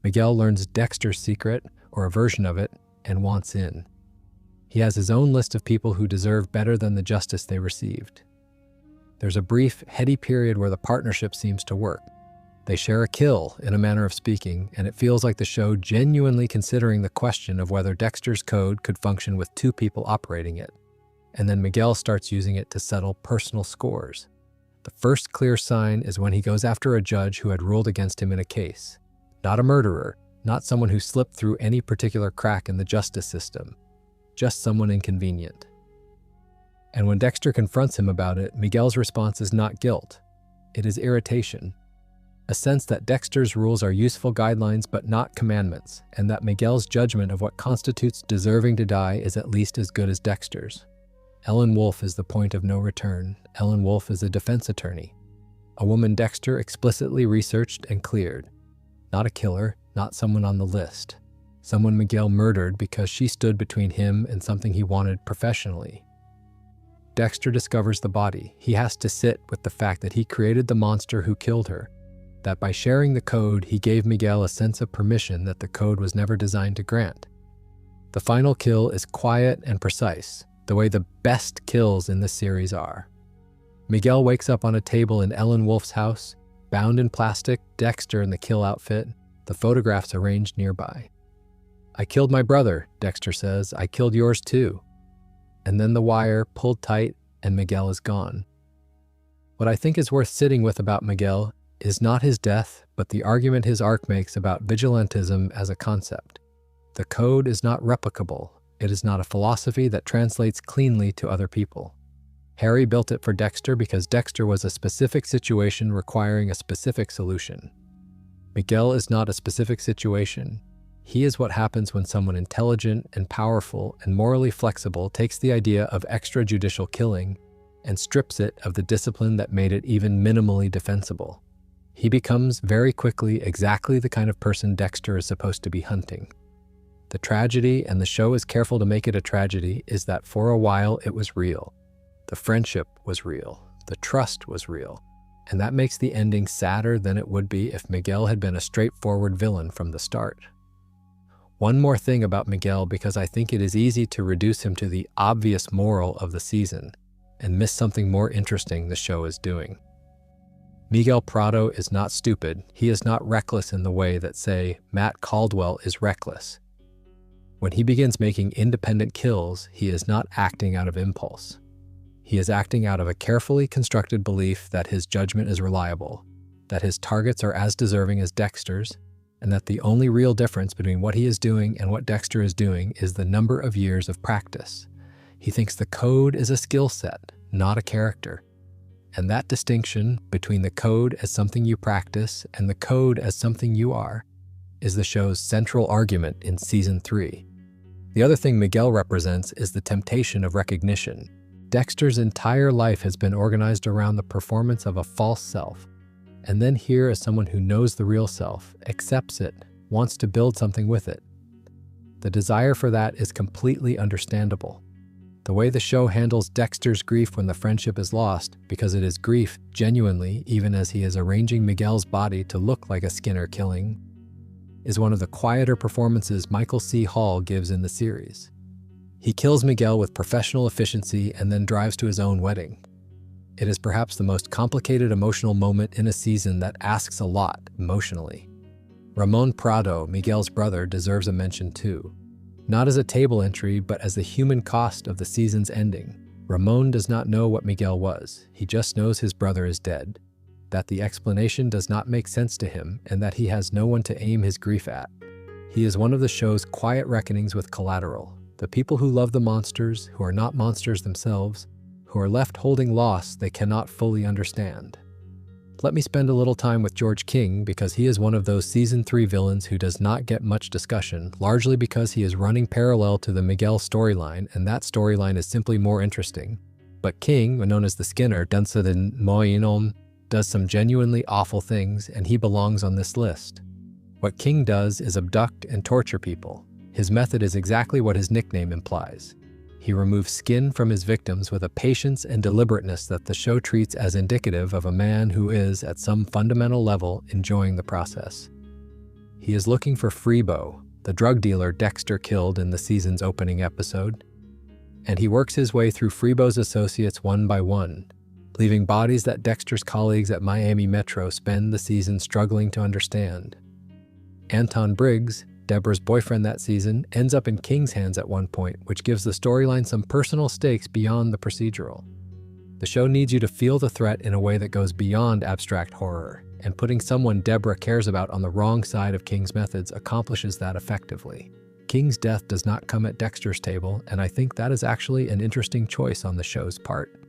Miguel learns Dexter's secret, or a version of it, and wants in. He has his own list of people who deserve better than the justice they received. There's a brief, heady period where the partnership seems to work. They share a kill, in a manner of speaking, and it feels like the show genuinely considering the question of whether Dexter's code could function with two people operating it. And then Miguel starts using it to settle personal scores. The first clear sign is when he goes after a judge who had ruled against him in a case. Not a murderer, not someone who slipped through any particular crack in the justice system, just someone inconvenient. And when Dexter confronts him about it, Miguel's response is not guilt. It is irritation. A sense that Dexter's rules are useful guidelines but not commandments, and that Miguel's judgment of what constitutes deserving to die is at least as good as Dexter's. Ellen Wolf is the point of no return. Ellen Wolf is a defense attorney. A woman Dexter explicitly researched and cleared. Not a killer, not someone on the list. Someone Miguel murdered because she stood between him and something he wanted professionally. Dexter discovers the body. He has to sit with the fact that he created the monster who killed her. That by sharing the code, he gave Miguel a sense of permission that the code was never designed to grant. The final kill is quiet and precise, the way the best kills in this series are. Miguel wakes up on a table in Ellen Wolf's house, bound in plastic, Dexter in the kill outfit, the photographs arranged nearby. "I killed my brother," Dexter says. "I killed yours too." And then the wire pulled tight and Miguel is gone. What I think is worth sitting with about Miguel is not his death, but the argument his arc makes about vigilantism as a concept. The code is not replicable. It is not a philosophy that translates cleanly to other people. Harry built it for Dexter because Dexter was a specific situation requiring a specific solution. Miguel is not a specific situation. He is what happens when someone intelligent and powerful and morally flexible takes the idea of extrajudicial killing and strips it of the discipline that made it even minimally defensible. He becomes very quickly exactly the kind of person Dexter is supposed to be hunting. The tragedy, and the show is careful to make it a tragedy, is that for a while it was real. The friendship was real. The trust was real. And that makes the ending sadder than it would be if Miguel had been a straightforward villain from the start. One more thing about Miguel, because I think it is easy to reduce him to the obvious moral of the season and miss something more interesting the show is doing. Miguel Prado is not stupid. He is not reckless in the way that, say, Matt Caldwell is reckless. When he begins making independent kills, he is not acting out of impulse. He is acting out of a carefully constructed belief that his judgment is reliable, that his targets are as deserving as Dexter's, and that the only real difference between what he is doing and what Dexter is doing is the number of years of practice. He thinks the code is a skill set, not a character. And that distinction between the code as something you practice and the code as something you are is the show's central argument in Season 3. The other thing Miguel represents is the temptation of recognition. Dexter's entire life has been organized around the performance of a false self. And then here is someone who knows the real self, accepts it, wants to build something with it. The desire for that is completely understandable. The way the show handles Dexter's grief when the friendship is lost, because it is grief genuinely, even as he is arranging Miguel's body to look like a Skinner killing, is one of the quieter performances Michael C. Hall gives in the series. He kills Miguel with professional efficiency and then drives to his own wedding. It is perhaps the most complicated emotional moment in a season that asks a lot emotionally. Ramon Prado, Miguel's brother, deserves a mention too. Not as a table entry, but as the human cost of the season's ending. Ramon does not know what Miguel was. He just knows his brother is dead, that the explanation does not make sense to him, and that he has no one to aim his grief at. He is one of the show's quiet reckonings with collateral, the people who love the monsters, who are not monsters themselves, who are left holding loss they cannot fully understand. Let me spend a little time with George King, because he is one of those Season 3 villains who does not get much discussion, largely because he is running parallel to the Miguel storyline, and that storyline is simply more interesting. But King, known as the Skinner, does some genuinely awful things, and he belongs on this list. What King does is abduct and torture people. His method is exactly what his nickname implies. He removes skin from his victims with a patience and deliberateness that the show treats as indicative of a man who is, at some fundamental level, enjoying the process. He is looking for Freebo, the drug dealer Dexter killed in the season's opening episode, and he works his way through Freebo's associates one by one. leaving bodies that Dexter's colleagues at Miami Metro spend the season struggling to understand. Anton Briggs, Deborah's boyfriend that season, ends up in King's hands at one point, which gives the storyline some personal stakes beyond the procedural. The show needs you to feel the threat in a way that goes beyond abstract horror, and putting someone Deborah cares about on the wrong side of King's methods accomplishes that effectively. King's death does not come at Dexter's table, and I think that is actually an interesting choice on the show's part.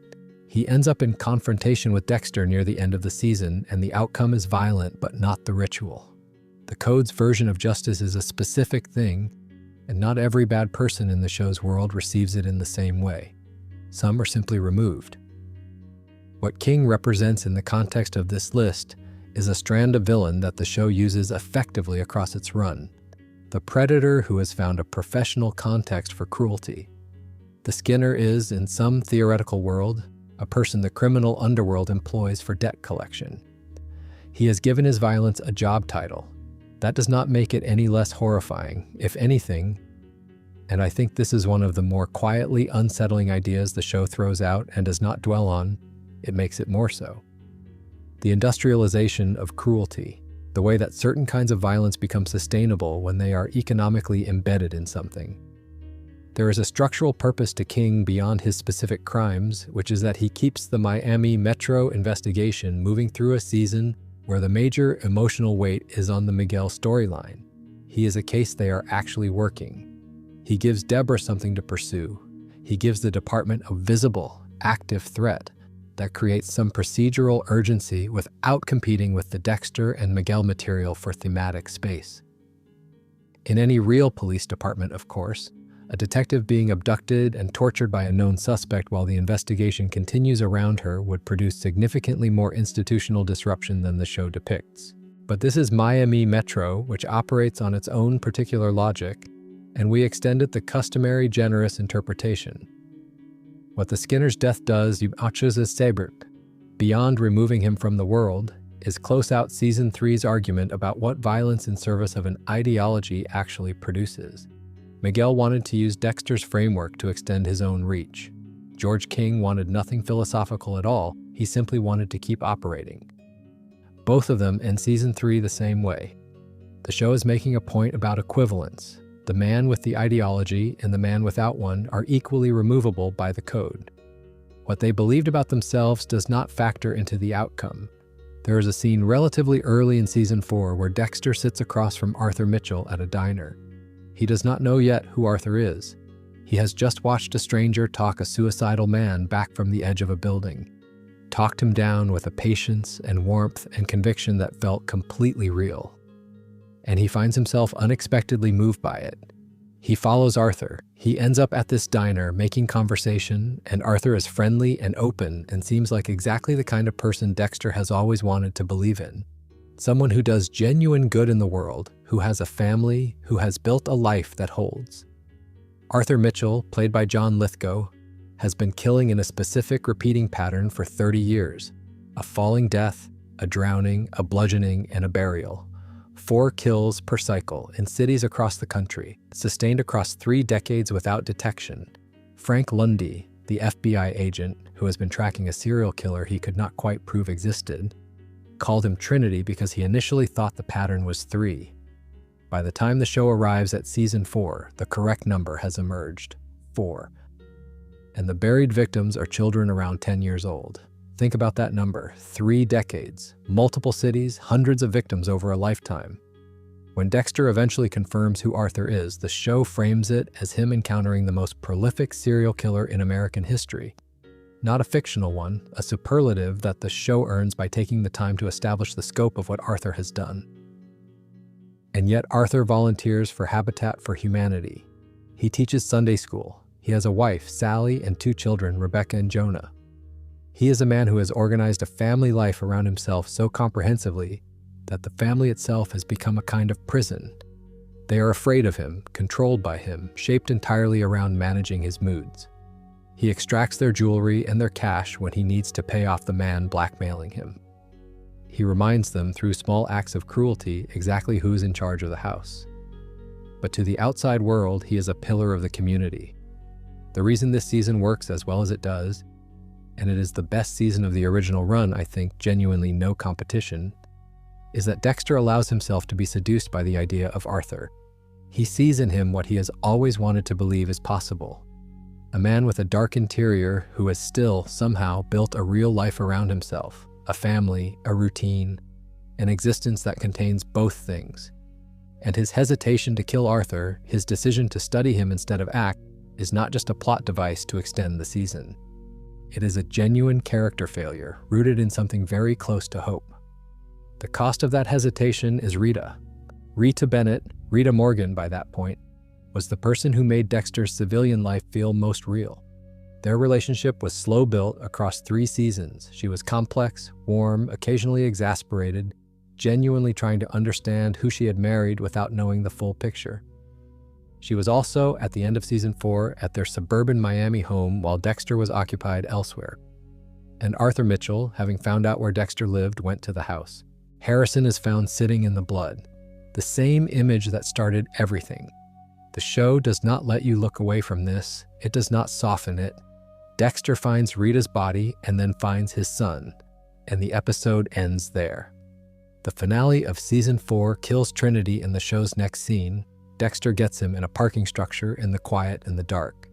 He ends up in confrontation with Dexter near the end of the season, and the outcome is violent but not the ritual. The Code's version of justice is a specific thing, and not every bad person in the show's world receives it in the same way. Some are simply removed. What King represents in the context of this list is a strand of villain that the show uses effectively across its run. The predator who has found a professional context for cruelty. The Skinner is, in some theoretical world, a person the criminal underworld employs for debt collection. He has given his violence a job title. That does not make it any less horrifying, if anything, and I think this is one of the more quietly unsettling ideas the show throws out and does not dwell on. It makes it more so. The industrialization of cruelty, the way that certain kinds of violence become sustainable when they are economically embedded in something. There is a structural purpose to King beyond his specific crimes, which is that he keeps the Miami Metro investigation moving through a season where the major emotional weight is on the Miguel storyline. He is a case they are actually working. He gives Deborah something to pursue. He gives the department a visible, active threat that creates some procedural urgency without competing with the Dexter and Miguel material for thematic space. In any real police department, of course, a detective being abducted and tortured by a known suspect while the investigation continues around her would produce significantly more institutional disruption than the show depicts. But this is Miami Metro, which operates on its own particular logic, and we extend it the customary generous interpretation. What the Skinner's death does, beyond removing him from the world, is close out Season 3's argument about what violence in service of an ideology actually produces. Miguel wanted to use Dexter's framework to extend his own reach. George King wanted nothing philosophical at all, he simply wanted to keep operating. Both of them end Season 3 the same way. The show is making a point about equivalence. The man with the ideology and the man without one are equally removable by the Code. What they believed about themselves does not factor into the outcome. There is a scene relatively early in Season 4 where Dexter sits across from Arthur Mitchell at a diner. He does not know yet who Arthur is. He has just watched a stranger talk a suicidal man back from the edge of a building. Talked him down with a patience and warmth and conviction that felt completely real. And he finds himself unexpectedly moved by it. He follows Arthur. He ends up at this diner making conversation, and Arthur is friendly and open and seems like exactly the kind of person Dexter has always wanted to believe in. Someone who does genuine good in the world, who has a family, who has built a life that holds. Arthur Mitchell, played by John Lithgow, has been killing in a specific repeating pattern for 30 years. A falling death, a drowning, a bludgeoning, and a burial. 4 kills per cycle in cities across the country, sustained across 3 decades without detection. Frank Lundy, the FBI agent who has been tracking a serial killer he could not quite prove existed, called him Trinity because he initially thought the pattern was 3. By the time the show arrives at Season 4, the correct number has emerged, 4. And the buried victims are children around 10 years old. Think about that number, 3 decades, multiple cities, hundreds of victims over a lifetime. When Dexter eventually confirms who Arthur is, the show frames it as him encountering the most prolific serial killer in American history. Not a fictional one, a superlative that the show earns by taking the time to establish the scope of what Arthur has done. And yet Arthur volunteers for Habitat for Humanity. He teaches Sunday school. He has a wife, Sally, and 2 children, Rebecca and Jonah. He is a man who has organized a family life around himself so comprehensively that the family itself has become a kind of prison. They are afraid of him, controlled by him, shaped entirely around managing his moods. He extracts their jewelry and their cash when he needs to pay off the man blackmailing him. He reminds them through small acts of cruelty exactly who's in charge of the house. But to the outside world, he is a pillar of the community. The reason this season works as well as it does and it is the best season of the original run, I think, genuinely no competition, is that Dexter allows himself to be seduced by the idea of Arthur. He sees in him what he has always wanted to believe is possible. A man with a dark interior who has still, somehow, built a real life around himself, a family, a routine, an existence that contains both things. And his hesitation to kill Arthur, his decision to study him instead of act, is not just a plot device to extend the season. It is a genuine character failure, rooted in something very close to hope. The cost of that hesitation is Rita. Rita Bennett, Rita Morgan by that point, was the person who made Dexter's civilian life feel most real. Their relationship was slow-built across 3 seasons. She was complex, warm, occasionally exasperated, genuinely trying to understand who she had married without knowing the full picture. She was also, at the end of season 4, at their suburban Miami home while Dexter was occupied elsewhere. And Arthur Mitchell, having found out where Dexter lived, went to the house. Harrison is found sitting in the blood, the same image that started everything. The show does not let you look away from this. It does not soften it. Dexter finds Rita's body and then finds his son, and the episode ends there. The finale of season 4 kills Trinity in the show's next scene. Dexter gets him in a parking structure in the quiet and the dark.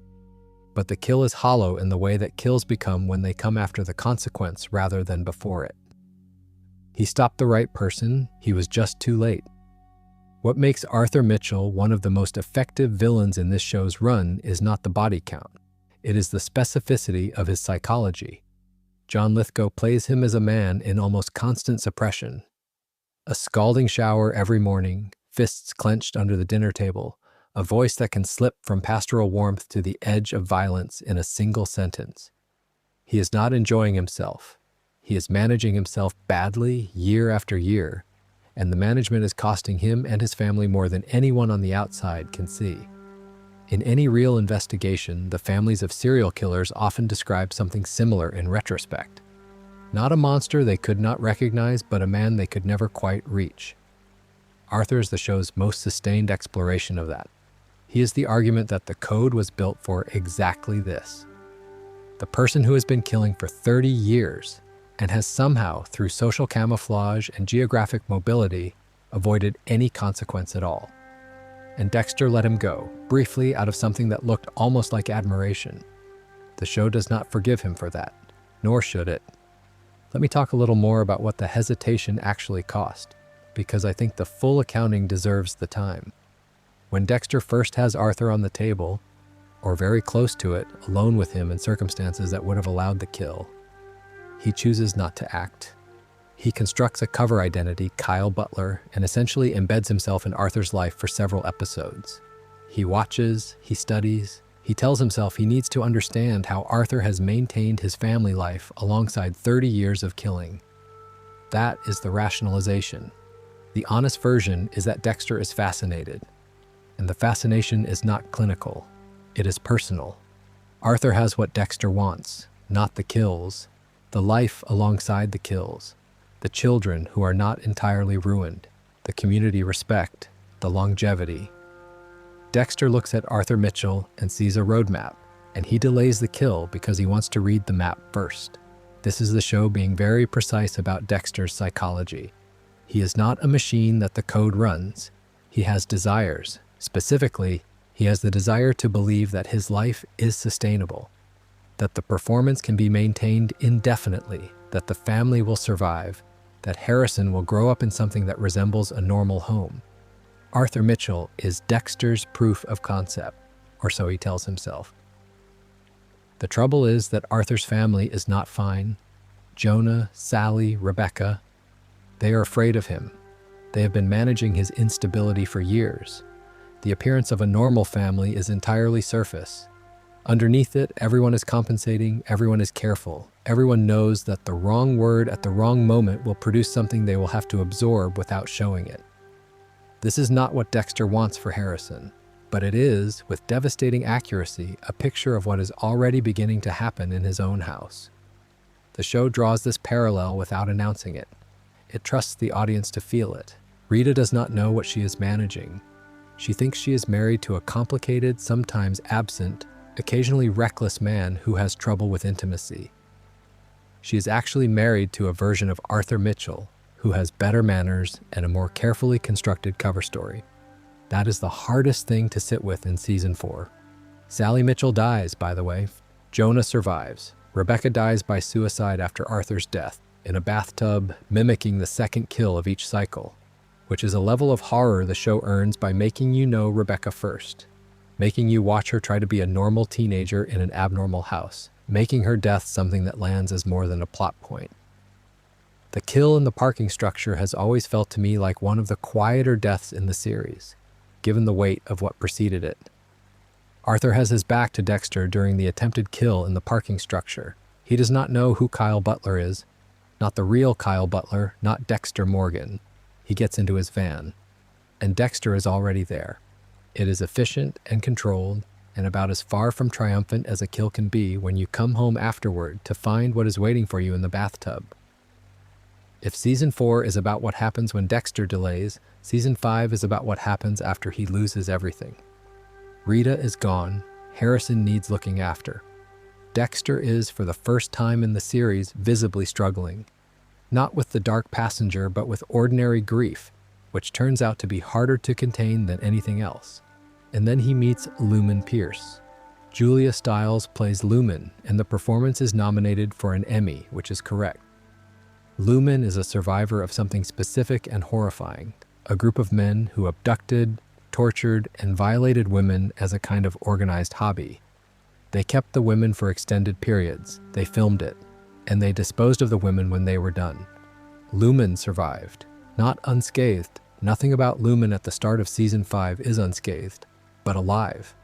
But the kill is hollow in the way that kills become when they come after the consequence rather than before it. He stopped the right person. He was just too late. What makes Arthur Mitchell one of the most effective villains in this show's run is not the body count. It is the specificity of his psychology. John Lithgow plays him as a man in almost constant suppression. A scalding shower every morning, fists clenched under the dinner table, a voice that can slip from pastoral warmth to the edge of violence in a single sentence. He is not enjoying himself. He is managing himself badly year after year, and the management is costing him and his family more than anyone on the outside can see. In any real investigation, the families of serial killers often describe something similar in retrospect. Not a monster they could not recognize, but a man they could never quite reach. Arthur is the show's most sustained exploration of that. He is the argument that the code was built for exactly this. The person who has been killing for 30 years and has somehow, through social camouflage and geographic mobility, avoided any consequence at all. And Dexter let him go, briefly, out of something that looked almost like admiration. The show does not forgive him for that, nor should it. Let me talk a little more about what the hesitation actually cost, because I think the full accounting deserves the time. When Dexter first has Arthur on the table, or very close to it, alone with him in circumstances that would have allowed the kill, he chooses not to act. He constructs a cover identity, Kyle Butler, and essentially embeds himself in Arthur's life for several episodes. He watches, he studies, he tells himself he needs to understand how Arthur has maintained his family life alongside 30 years of killing. That is the rationalization. The honest version is that Dexter is fascinated, and the fascination is not clinical. It is personal. Arthur has what Dexter wants, not the kills, the life alongside the kills, the children who are not entirely ruined, the community respect, the longevity. Dexter looks at Arthur Mitchell and sees a roadmap, and he delays the kill because he wants to read the map first. This is the show being very precise about Dexter's psychology. He is not a machine that the code runs. He has desires. Specifically, he has the desire to believe that his life is sustainable, that the performance can be maintained indefinitely, that the family will survive, that Harrison will grow up in something that resembles a normal home. Arthur Mitchell is Dexter's proof of concept, or so he tells himself. The trouble is that Arthur's family is not fine. Jonah, Sally, Rebecca, they are afraid of him. They have been managing his instability for years. The appearance of a normal family is entirely surface. Underneath it, everyone is compensating, everyone is careful. Everyone knows that the wrong word at the wrong moment will produce something they will have to absorb without showing it. This is not what Dexter wants for Harrison, but it is, with devastating accuracy, a picture of what is already beginning to happen in his own house. The show draws this parallel without announcing it. It trusts the audience to feel it. Rita does not know what she is managing. She thinks she is married to a complicated, sometimes absent, occasionally reckless man who has trouble with intimacy. She is actually married to a version of Arthur Mitchell, who has better manners and a more carefully constructed cover story. That is the hardest thing to sit with in Season 4. Sally Mitchell dies, by the way. Jonah survives. Rebecca dies by suicide after Arthur's death, in a bathtub, mimicking the second kill of each cycle, which is a level of horror the show earns by making you know Rebecca first, making you watch her try to be a normal teenager in an abnormal house, making her death something that lands as more than a plot point. The kill in the parking structure has always felt to me like one of the quieter deaths in the series, given the weight of what preceded it. Arthur has his back to Dexter during the attempted kill in the parking structure. He does not know who Kyle Butler is, not the real Kyle Butler, not Dexter Morgan. He gets into his van, and Dexter is already there. It is efficient and controlled, and about as far from triumphant as a kill can be when you come home afterward to find what is waiting for you in the bathtub. If Season 4 is about what happens when Dexter delays, Season 5 is about what happens after he loses everything. Rita is gone. Harrison needs looking after. Dexter is, for the first time in the series, visibly struggling. Not with the dark passenger, but with ordinary grief, which turns out to be harder to contain than anything else. And then he meets Lumen Pierce. Julia Stiles plays Lumen, and the performance is nominated for an Emmy, which is correct. Lumen is a survivor of something specific and horrifying, a group of men who abducted, tortured, and violated women as a kind of organized hobby. They kept the women for extended periods, they filmed it, and they disposed of the women when they were done. Lumen survived, not unscathed. Nothing about Lumen at the start of Season 5 is unscathed, but alive.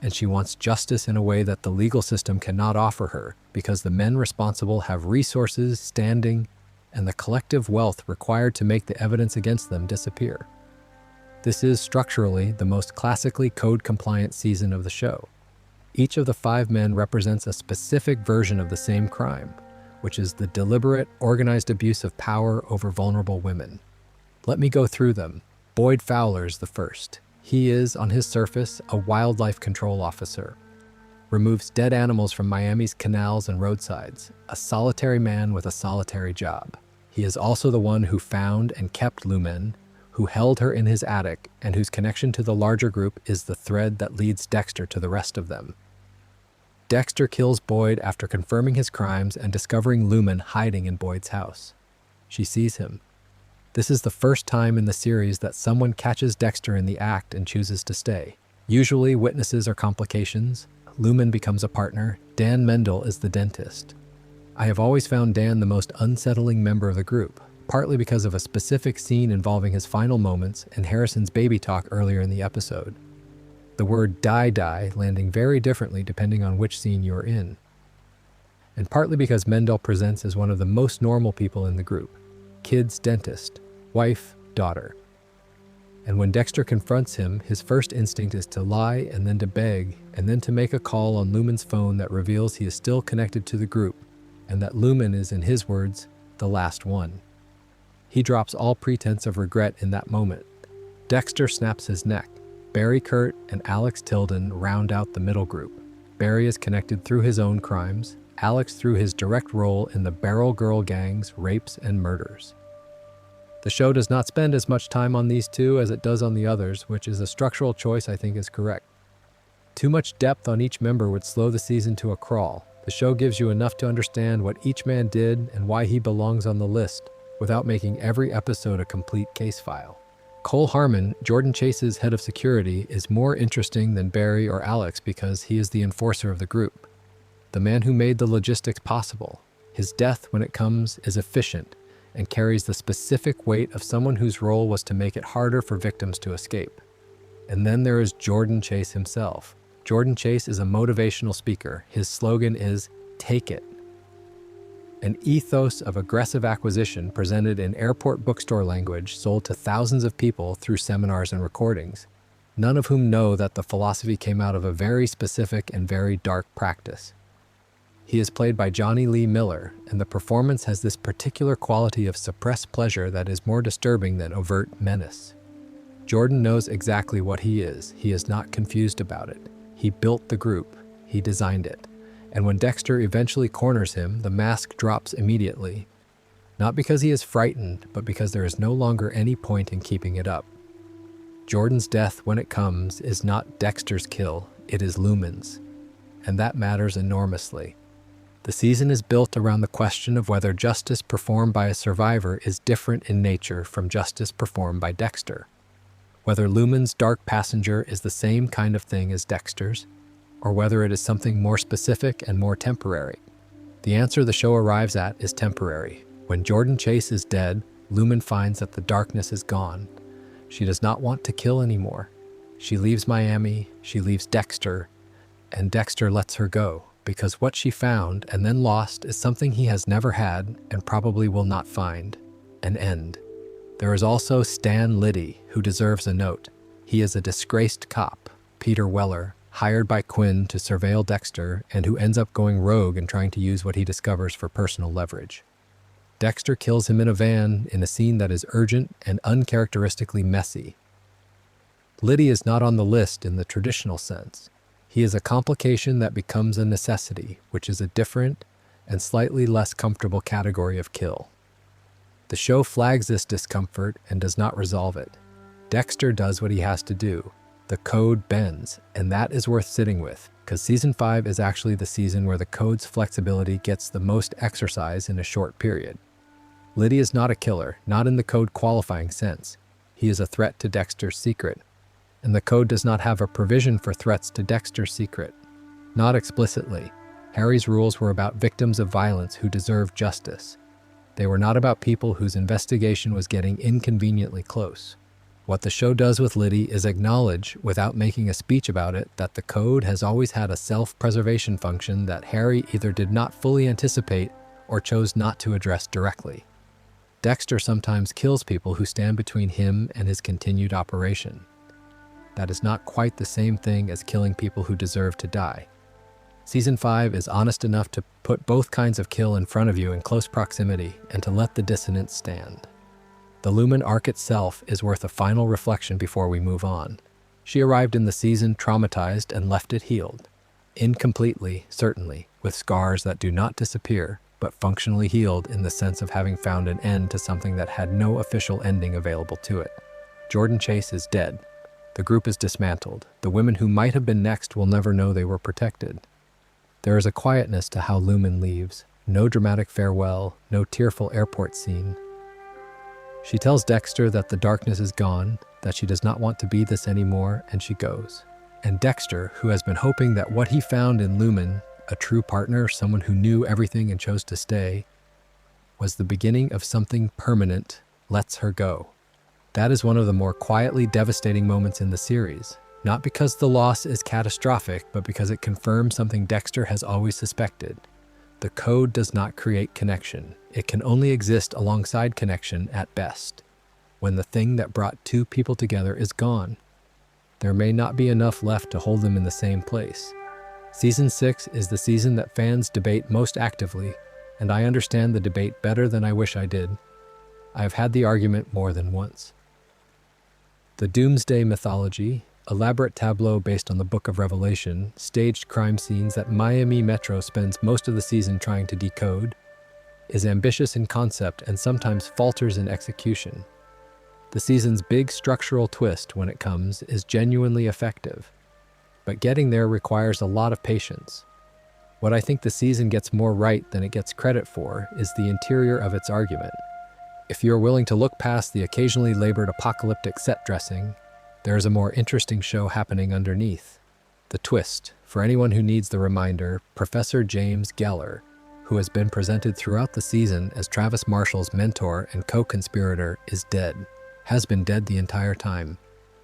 And she wants justice in a way that the legal system cannot offer her, because the men responsible have resources, standing, and the collective wealth required to make the evidence against them disappear. This is, structurally, the most classically code-compliant season of the show. Each of the 5 men represents a specific version of the same crime, which is the deliberate, organized abuse of power over vulnerable women. Let me go through them. Boyd Fowler's the first. He is, on his surface, a wildlife control officer. Removes dead animals from Miami's canals and roadsides, a solitary man with a solitary job. He is also the one who found and kept Lumen, who held her in his attic, and whose connection to the larger group is the thread that leads Dexter to the rest of them. Dexter kills Boyd after confirming his crimes and discovering Lumen hiding in Boyd's house. She sees him. This is the first time in the series that someone catches Dexter in the act and chooses to stay. Usually witnesses are complications. Lumen becomes a partner. Dan Mendel is the dentist. I have always found Dan the most unsettling member of the group, partly because of a specific scene involving his final moments and Harrison's baby talk earlier in the episode. The word die landing very differently depending on which scene you're in. And partly because Mendel presents as one of the most normal people in the group. Kid's dentist, wife, daughter. And when Dexter confronts him, his first instinct is to lie and then to beg, and then to make a call on Lumen's phone that reveals he is still connected to the group, and that Lumen is, in his words, the last one. He drops all pretense of regret in that moment. Dexter snaps his neck. Barry Kurt and Alex Tilden round out the middle group. Barry is connected through his own crimes, Alex through his direct role in the Barrel Girl gang's rapes and murders. The show does not spend as much time on these two as it does on the others, which is a structural choice I think is correct. Too much depth on each member would slow the season to a crawl. The show gives you enough to understand what each man did and why he belongs on the list, without making every episode a complete case file. Cole Harmon, Jordan Chase's head of security, is more interesting than Barry or Alex because he is the enforcer of the group, the man who made the logistics possible. His death, when it comes, is efficient and carries the specific weight of someone whose role was to make it harder for victims to escape. And then there is Jordan Chase himself. Jordan Chase is a motivational speaker. His slogan is, "Take it." An ethos of aggressive acquisition presented in airport bookstore language sold to thousands of people through seminars and recordings, none of whom know that the philosophy came out of a very specific and very dark practice. He is played by Johnny Lee Miller, and the performance has this particular quality of suppressed pleasure that is more disturbing than overt menace. Jordan knows exactly what he is. He is not confused about it. He built the group. He designed it. And when Dexter eventually corners him, the mask drops immediately. Not because he is frightened, but because there is no longer any point in keeping it up. Jordan's death, when it comes, is not Dexter's kill, it is Lumen's. And that matters enormously. The season is built around the question of whether justice performed by a survivor is different in nature from justice performed by Dexter. Whether Lumen's dark passenger is the same kind of thing as Dexter's, or whether it is something more specific and more temporary. The answer the show arrives at is temporary. When Jordan Chase is dead, Lumen finds that the darkness is gone. She does not want to kill anymore. She leaves Miami, she leaves Dexter, and Dexter lets her go, because what she found and then lost is something he has never had and probably will not find: an end. There is also Stan Liddy, who deserves a note. He is a disgraced cop, Peter Weller, hired by Quinn to surveil Dexter and who ends up going rogue and trying to use what he discovers for personal leverage. Dexter kills him in a van in a scene that is urgent and uncharacteristically messy. Liddy is not on the list in the traditional sense. He is a complication that becomes a necessity, which is a different and slightly less comfortable category of kill. The show flags this discomfort and does not resolve it. Dexter does what he has to do. The code bends, and that is worth sitting with, because Season 5 is actually the season where the code's flexibility gets the most exercise in a short period. Liddy is not a killer, not in the code qualifying sense. He is a threat to Dexter's secret, and the code does not have a provision for threats to Dexter's secret. Not explicitly. Harry's rules were about victims of violence who deserved justice. They were not about people whose investigation was getting inconveniently close. What the show does with Liddy is acknowledge, without making a speech about it, that the code has always had a self-preservation function that Harry either did not fully anticipate or chose not to address directly. Dexter sometimes kills people who stand between him and his continued operation. That is not quite the same thing as killing people who deserve to die. Season 5 is honest enough to put both kinds of kill in front of you in close proximity and to let the dissonance stand. The Lumen arc itself is worth a final reflection before we move on. She arrived in the season traumatized and left it healed. Incompletely, certainly, with scars that do not disappear, but functionally healed in the sense of having found an end to something that had no official ending available to it. Jordan Chase is dead. The group is dismantled. The women who might have been next will never know they were protected. There is a quietness to how Lumen leaves. No dramatic farewell, no tearful airport scene. She tells Dexter that the darkness is gone, that she does not want to be this anymore, and she goes. And Dexter, who has been hoping that what he found in Lumen, a true partner, someone who knew everything and chose to stay, was the beginning of something permanent, lets her go. That is one of the more quietly devastating moments in the series, not because the loss is catastrophic, but because it confirms something Dexter has always suspected. The code does not create connection. It can only exist alongside connection at best. When the thing that brought two people together is gone, there may not be enough left to hold them in the same place. Season 6 is the season that fans debate most actively, and I understand the debate better than I wish I did. I have had the argument more than once. The Doomsday mythology, elaborate tableau based on the Book of Revelation, staged crime scenes that Miami Metro spends most of the season trying to decode, is ambitious in concept and sometimes falters in execution. The season's big structural twist, when it comes, is genuinely effective. But getting there requires a lot of patience. What I think the season gets more right than it gets credit for is the interior of its argument. If you're willing to look past the occasionally labored apocalyptic set dressing, there is a more interesting show happening underneath. The twist, for anyone who needs the reminder, Professor James Geller, who has been presented throughout the season as Travis Marshall's mentor and co-conspirator, is dead. Has been dead the entire time.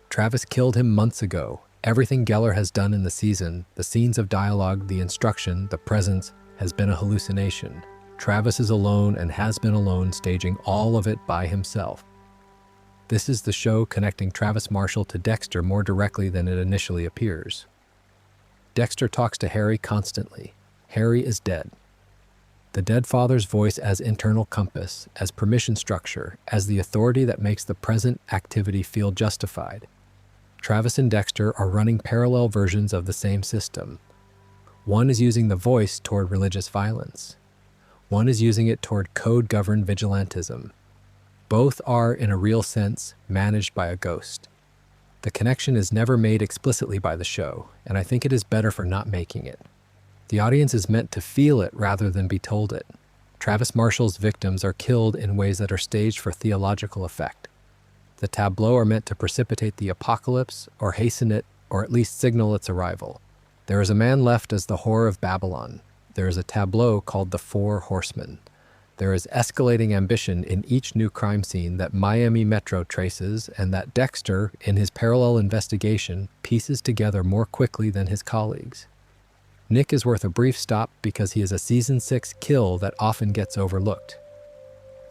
Travis killed him months ago. Everything Geller has done in the season, the scenes of dialogue, the instruction, the presence, has been a hallucination. Travis is alone and has been alone, staging all of it by himself. This is the show connecting Travis Marshall to Dexter more directly than it initially appears. Dexter talks to Harry constantly. Harry is dead. The dead father's voice as internal compass, as permission structure, as the authority that makes the present activity feel justified. Travis and Dexter are running parallel versions of the same system. One is using the voice toward religious violence. One is using it toward code-governed vigilantism. Both are, in a real sense, managed by a ghost. The connection is never made explicitly by the show, and I think it is better for not making it. The audience is meant to feel it rather than be told it. Travis Marshall's victims are killed in ways that are staged for theological effect. The tableaux are meant to precipitate the apocalypse, or hasten it, or at least signal its arrival. There is a man left as the whore of Babylon. There is a tableau called the Four Horsemen. There is escalating ambition in each new crime scene that Miami Metro traces and that Dexter, in his parallel investigation, pieces together more quickly than his colleagues. Nick is worth a brief stop because he is a Season 6 kill that often gets overlooked.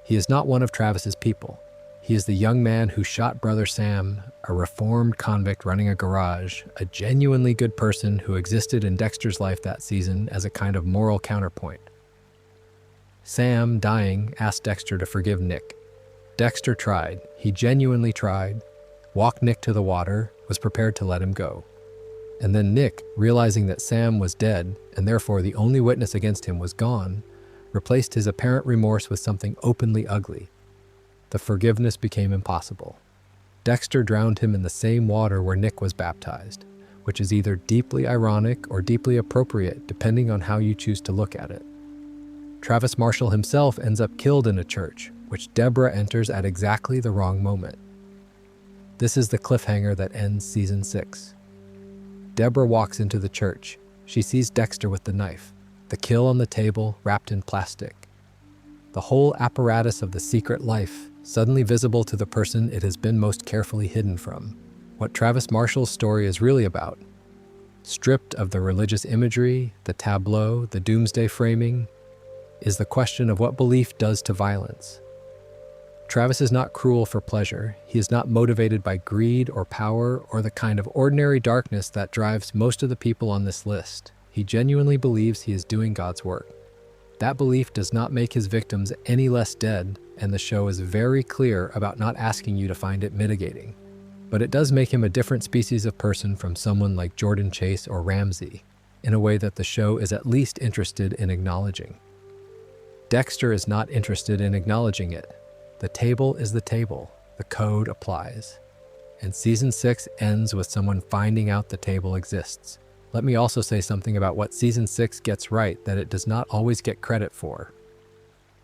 He is not one of Travis's people. He is the young man who shot Brother Sam, a reformed convict running a garage, a genuinely good person who existed in Dexter's life that season as a kind of moral counterpoint. Sam, dying, asked Dexter to forgive Nick. Dexter tried. He genuinely tried, walked Nick to the water, was prepared to let him go. And then Nick, realizing that Sam was dead, and therefore the only witness against him was gone, replaced his apparent remorse with something openly ugly. The forgiveness became impossible. Dexter drowned him in the same water where Nick was baptized, which is either deeply ironic or deeply appropriate depending on how you choose to look at it. Travis Marshall himself ends up killed in a church, which Deborah enters at exactly the wrong moment. This is the cliffhanger that ends Season 6. Deborah walks into the church. She sees Dexter with the knife, the kill on the table wrapped in plastic. The whole apparatus of the secret life, suddenly visible to the person it has been most carefully hidden from. What Travis Marshall's story is really about. Stripped of the religious imagery, the tableau, the doomsday framing, is the question of what belief does to violence. Travis is not cruel for pleasure. He is not motivated by greed or power or the kind of ordinary darkness that drives most of the people on this list. He genuinely believes he is doing God's work. That belief does not make his victims any less dead, and the show is very clear about not asking you to find it mitigating. But it does make him a different species of person from someone like Jordan Chase or Ramsey, in a way that the show is at least interested in acknowledging. Dexter is not interested in acknowledging it. The table is the table. The code applies. And Season 6 ends with someone finding out the table exists. Let me also say something about what Season 6 gets right that it does not always get credit for.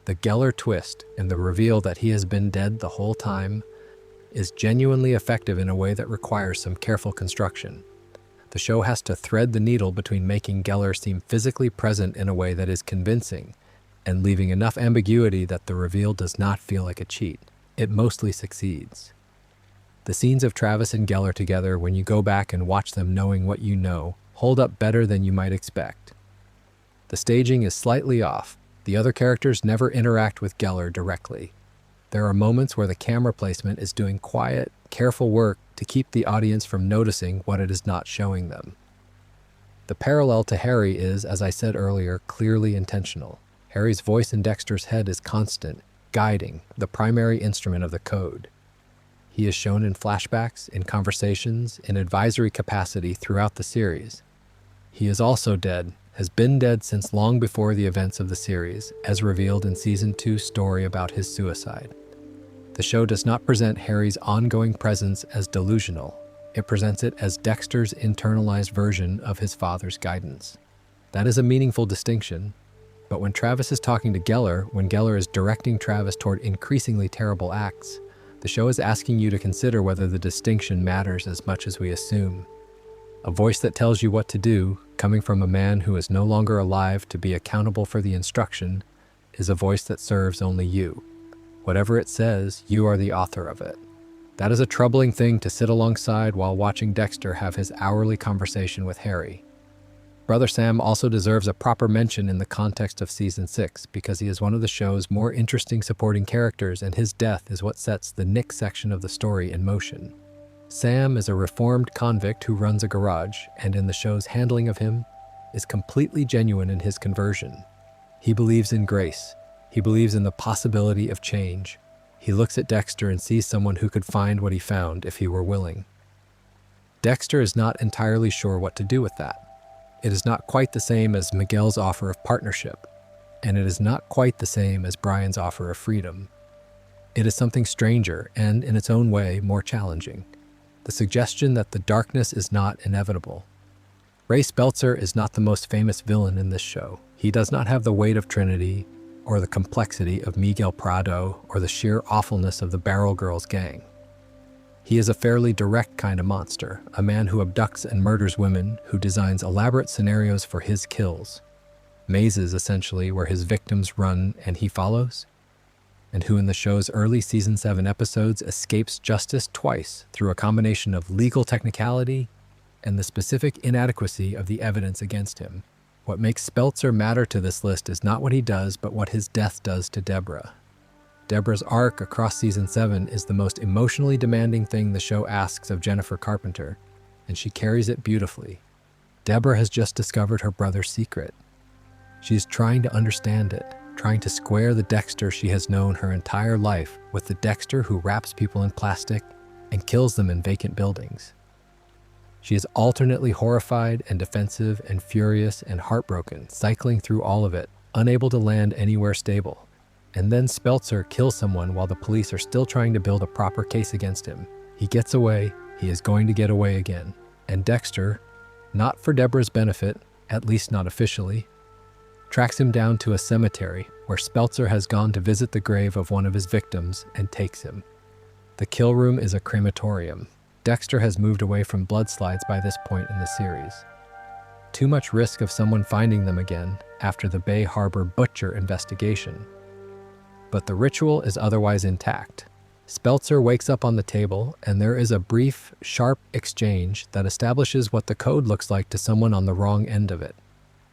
The Geller twist and the reveal that he has been dead the whole time is genuinely effective in a way that requires some careful construction. The show has to thread the needle between making Geller seem physically present in a way that is convincing and leaving enough ambiguity that the reveal does not feel like a cheat. It mostly succeeds. The scenes of Travis and Geller together, when you go back and watch them knowing what you know, hold up better than you might expect. The staging is slightly off. The other characters never interact with Geller directly. There are moments where the camera placement is doing quiet, careful work to keep the audience from noticing what it is not showing them. The parallel to Harry is, as I said earlier, clearly intentional. Harry's voice in Dexter's head is constant, guiding, the primary instrument of the code. He is shown in flashbacks, in conversations, in advisory capacity throughout the series. He is also dead, has been dead since long before the events of the series, as revealed in Season 2's story about his suicide. The show does not present Harry's ongoing presence as delusional. It presents it as Dexter's internalized version of his father's guidance. That is a meaningful distinction. But when Travis is talking to Geller, when Geller is directing Travis toward increasingly terrible acts, the show is asking you to consider whether the distinction matters as much as we assume. A voice that tells you what to do, coming from a man who is no longer alive to be accountable for the instruction, is a voice that serves only you. Whatever it says, you are the author of it. That is a troubling thing to sit alongside while watching Dexter have his hourly conversation with Harry. Brother Sam also deserves a proper mention in the context of Season 6 because he is one of the show's more interesting supporting characters, and his death is what sets the Nick section of the story in motion. Sam is a reformed convict who runs a garage, and in the show's handling of him, is completely genuine in his conversion. He believes in grace. He believes in the possibility of change. He looks at Dexter and sees someone who could find what he found if he were willing. Dexter is not entirely sure what to do with that. It is not quite the same as Miguel's offer of partnership, and it is not quite the same as Brian's offer of freedom. It is something stranger and, in its own way, more challenging. The suggestion that the darkness is not inevitable. Ray Speltzer is not the most famous villain in this show. He does not have the weight of Trinity, or the complexity of Miguel Prado, or the sheer awfulness of the Barrel Girls gang. He is a fairly direct kind of monster, a man who abducts and murders women, who designs elaborate scenarios for his kills. Mazes, essentially, where his victims run and he follows, and who in the show's early Season 7 episodes escapes justice twice through a combination of legal technicality and the specific inadequacy of the evidence against him. What makes Speltzer matter to this list is not what he does, but what his death does to Deborah. Deborah's arc across Season 7 is the most emotionally demanding thing the show asks of Jennifer Carpenter, and she carries it beautifully. Deborah has just discovered her brother's secret. She is trying to understand it, trying to square the Dexter she has known her entire life with the Dexter who wraps people in plastic and kills them in vacant buildings. She is alternately horrified and defensive and furious and heartbroken, cycling through all of it, unable to land anywhere stable. And then Speltzer kills someone while the police are still trying to build a proper case against him. He gets away, he is going to get away again. And Dexter, not for Deborah's benefit, at least not officially, tracks him down to a cemetery where Speltzer has gone to visit the grave of one of his victims and takes him. The kill room is a crematorium. Dexter has moved away from blood-slides by this point in the series. Too much risk of someone finding them again after the Bay Harbor Butcher investigation. But the ritual is otherwise intact. Speltzer wakes up on the table, and there is a brief, sharp exchange that establishes what the code looks like to someone on the wrong end of it.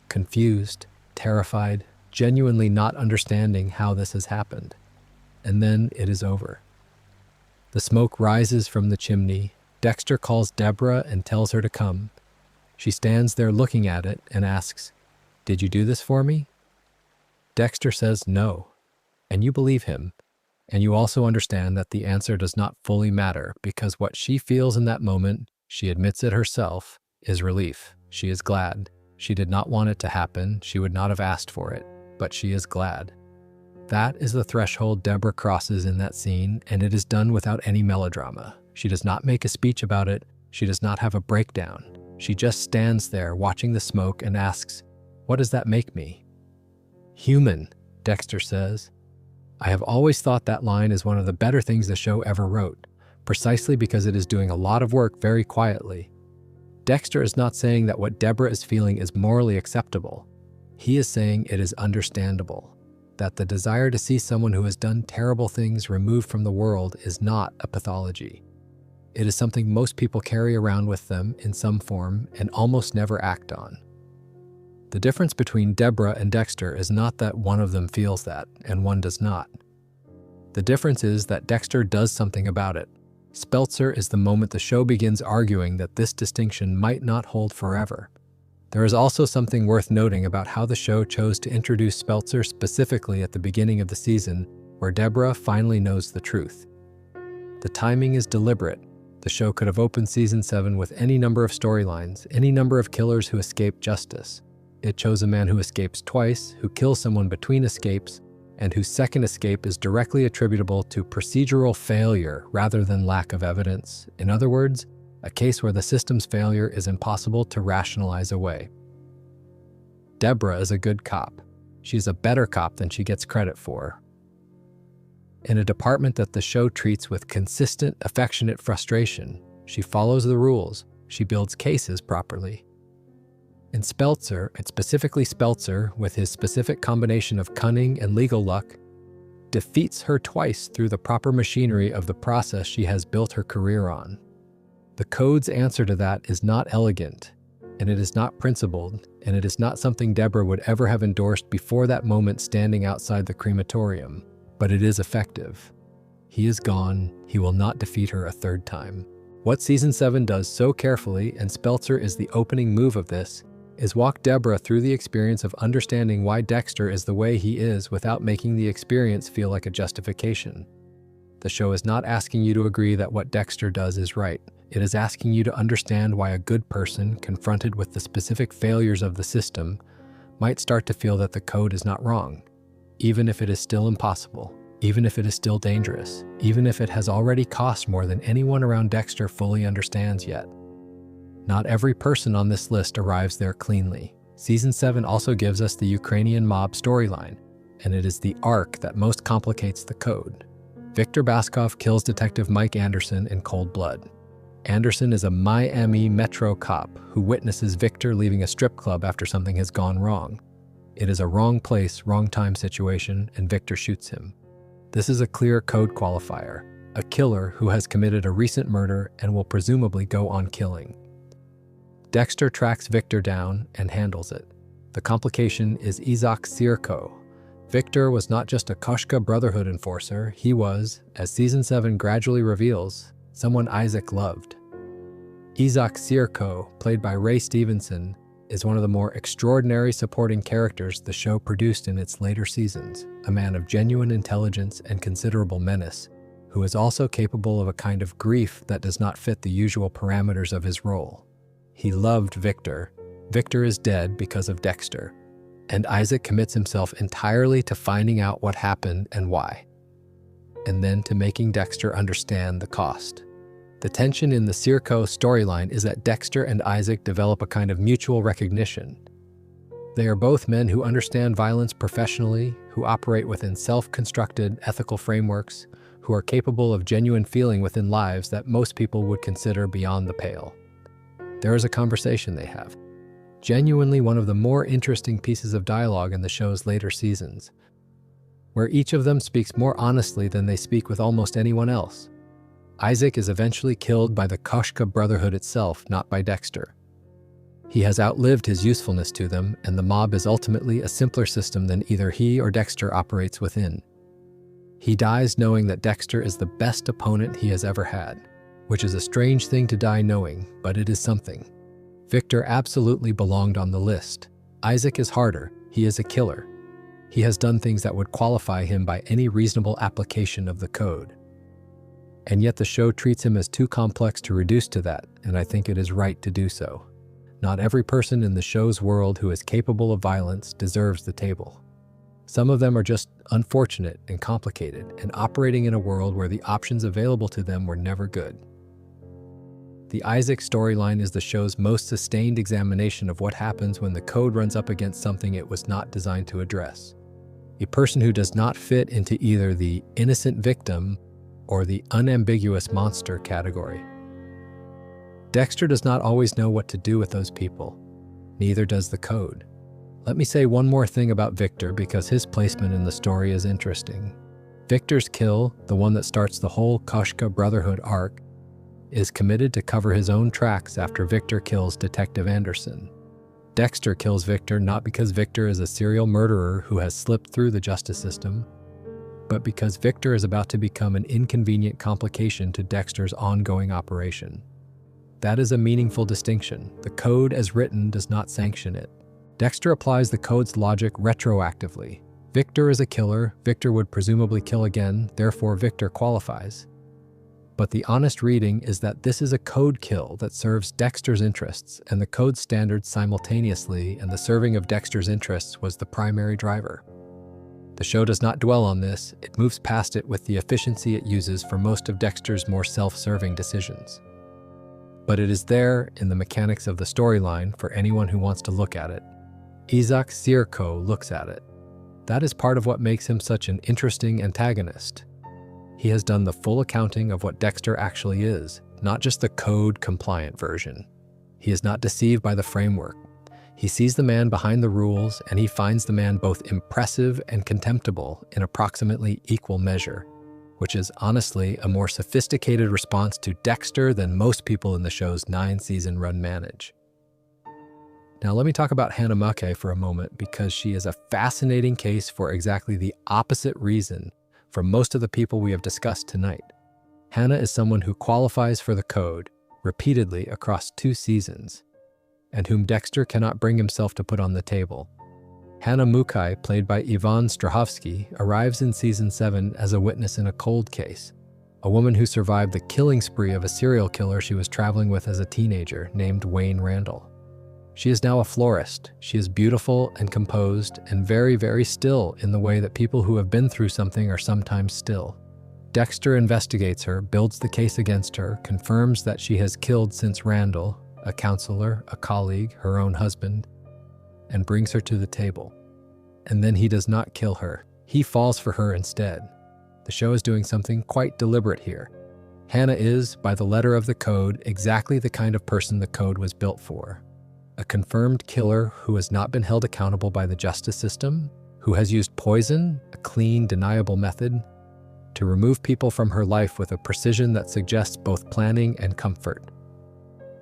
Confused, terrified, genuinely not understanding how this has happened. And then it is over. The smoke rises from the chimney. Dexter calls Deborah and tells her to come. She stands there looking at it and asks, "Did you do this for me?" Dexter says no. And you believe him, and you also understand that the answer does not fully matter because what she feels in that moment, she admits it herself, is relief. She is glad. She did not want it to happen. She would not have asked for it, but she is glad. That is the threshold Deborah crosses in that scene, and it is done without any melodrama. She does not make a speech about it. She does not have a breakdown. She just stands there watching the smoke and asks, "What does that make me?" "Human," Dexter says. I have always thought that line is one of the better things the show ever wrote, precisely because it is doing a lot of work very quietly. Dexter is not saying that what Deborah is feeling is morally acceptable. He is saying it is understandable, that the desire to see someone who has done terrible things removed from the world is not a pathology. It is something most people carry around with them in some form and almost never act on. The difference between Deborah and Dexter is not that one of them feels that and one does not. The difference is that Dexter does something about it. Speltzer is the moment the show begins arguing that this distinction might not hold forever. There is also something worth noting about how the show chose to introduce Speltzer specifically at the beginning of the season, where Deborah finally knows the truth. The timing is deliberate. The show could have opened Season 7 with any number of storylines, any number of killers who escape justice. It chose a man who escapes twice, who kills someone between escapes, and whose second escape is directly attributable to procedural failure rather than lack of evidence. In other words, a case where the system's failure is impossible to rationalize away. Deborah is a good cop. She's a better cop than she gets credit for. In a department that the show treats with consistent, affectionate frustration, she follows the rules. She builds cases properly. And Speltzer, and specifically Speltzer, with his specific combination of cunning and legal luck, defeats her twice through the proper machinery of the process she has built her career on. The code's answer to that is not elegant, and it is not principled, and it is not something Deborah would ever have endorsed before that moment standing outside the crematorium, but it is effective. He is gone. He will not defeat her a third time. What Season 7 does so carefully, and Speltzer is the opening move of this, is walk Deborah through the experience of understanding why Dexter is the way he is without making the experience feel like a justification. The show is not asking you to agree that what Dexter does is right. It is asking you to understand why a good person, confronted with the specific failures of the system, might start to feel that the code is not wrong, even if it is still impossible, even if it is still dangerous, even if it has already cost more than anyone around Dexter fully understands yet. Not every person on this list arrives there cleanly. Season 7 also gives us the Ukrainian mob storyline, and it is the arc that most complicates the code. Viktor Baskov kills Detective Mike Anderson in cold blood. Anderson is a Miami Metro cop who witnesses Viktor leaving a strip club after something has gone wrong. It is a wrong place, wrong time situation, and Viktor shoots him. This is a clear code qualifier, a killer who has committed a recent murder and will presumably go on killing. Dexter tracks Viktor down and handles it. The complication is Izak Sirko. Viktor was not just a Koshka Brotherhood enforcer, he was, as Season 7 gradually reveals, someone Isaac loved. Izak Sirko, played by Ray Stevenson, is one of the more extraordinary supporting characters the show produced in its later seasons, a man of genuine intelligence and considerable menace, who is also capable of a kind of grief that does not fit the usual parameters of his role. He loved Viktor. Viktor is dead because of Dexter, and Isaac commits himself entirely to finding out what happened and why, and then to making Dexter understand the cost. The tension in the Sirko storyline is that Dexter and Isaac develop a kind of mutual recognition. They are both men who understand violence professionally, who operate within self-constructed ethical frameworks, who are capable of genuine feeling within lives that most people would consider beyond the pale. There is a conversation they have, genuinely one of the more interesting pieces of dialogue in the show's later seasons, where each of them speaks more honestly than they speak with almost anyone else. Isaac is eventually killed by the Koshka Brotherhood itself, not by Dexter. He has outlived his usefulness to them, and the mob is ultimately a simpler system than either he or Dexter operates within. He dies knowing that Dexter is the best opponent he has ever had, which is a strange thing to die knowing, but it is something. Viktor absolutely belonged on the list. Isaac is harder. He is a killer. He has done things that would qualify him by any reasonable application of the code. And yet the show treats him as too complex to reduce to that, and I think it is right to do so. Not every person in the show's world who is capable of violence deserves the table. Some of them are just unfortunate and complicated, and operating in a world where the options available to them were never good. The Isaac storyline is the show's most sustained examination of what happens when the code runs up against something it was not designed to address. A person who does not fit into either the innocent victim or the unambiguous monster category. Dexter does not always know what to do with those people. Neither does the code. Let me say one more thing about Viktor because his placement in the story is interesting. Viktor's kill, the one that starts the whole Koshka Brotherhood arc, is committed to cover his own tracks after Viktor kills Detective Anderson. Dexter kills Viktor not because Viktor is a serial murderer who has slipped through the justice system, but because Viktor is about to become an inconvenient complication to Dexter's ongoing operation. That is a meaningful distinction. The code as written does not sanction it. Dexter applies the code's logic retroactively. Viktor is a killer, Viktor would presumably kill again, therefore Viktor qualifies. But the honest reading is that this is a code kill that serves Dexter's interests and the code standards simultaneously, and the serving of Dexter's interests was the primary driver. The show does not dwell on this, it moves past it with the efficiency it uses for most of Dexter's more self-serving decisions. But it is there in the mechanics of the storyline for anyone who wants to look at it. Izak Sirko looks at it. That is part of what makes him such an interesting antagonist. He has done the full accounting of what Dexter actually is, not just the code-compliant version. He is not deceived by the framework. He sees the man behind the rules, and he finds the man both impressive and contemptible in approximately equal measure, which is honestly a more sophisticated response to Dexter than most people in the show's 9-season run manage. Now let me talk about Hannah Mucke for a moment, because she is a fascinating case for exactly the opposite reason from most of the people we have discussed tonight. Hannah is someone who qualifies for the code repeatedly across 2 seasons, and whom Dexter cannot bring himself to put on the table. Hannah Mucke, played by Ivan Strahovski, arrives in Season 7 as a witness in a cold case. a woman who survived the killing spree of a serial killer she was traveling with as a teenager named Wayne Randall. She is now a florist. She is beautiful and composed and very, very still in the way that people who have been through something are sometimes still. Dexter investigates her, builds the case against her, confirms that she has killed since Randall, a counselor, a colleague, her own husband, and brings her to the table. And then he does not kill her. He falls for her instead. The show is doing something quite deliberate here. Hannah is, by the letter of the code, exactly the kind of person the code was built for. A confirmed killer who has not been held accountable by the justice system, who has used poison, a clean, deniable method, to remove people from her life with a precision that suggests both planning and comfort.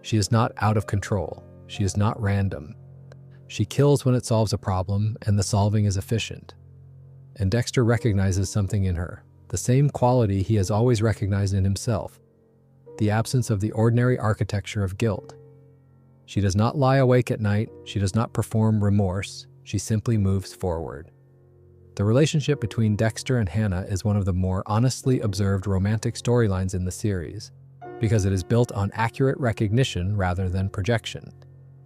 She is not out of control. She is not random. She kills when it solves a problem, and the solving is efficient. And Dexter recognizes something in her, the same quality he has always recognized in himself, the absence of the ordinary architecture of guilt. She does not lie awake at night. She does not perform remorse. She simply moves forward. The relationship between Dexter and Hannah is one of the more honestly observed romantic storylines in the series, because it is built on accurate recognition rather than projection.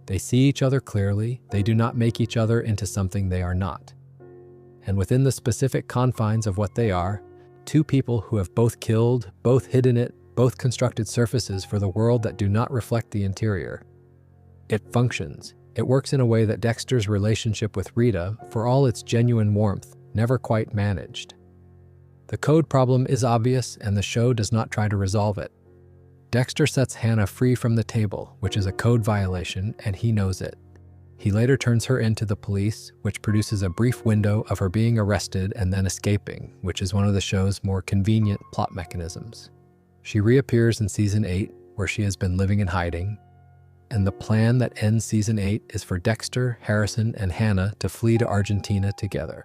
They see each other clearly. They do not make each other into something they are not. And within the specific confines of what they are, two people who have both killed, both hidden it, both constructed surfaces for the world that do not reflect the interior. It functions. It works in a way that Dexter's relationship with Rita, for all its genuine warmth, never quite managed. The code problem is obvious, and the show does not try to resolve it. Dexter sets Hannah free from the table, which is a code violation, and he knows it. He later turns her in to the police, which produces a brief window of her being arrested and then escaping, which is one of the show's more convenient plot mechanisms. She reappears in Season 8, where she has been living in hiding, and the plan that ends Season 8 is for Dexter, Harrison, and Hannah to flee to Argentina together.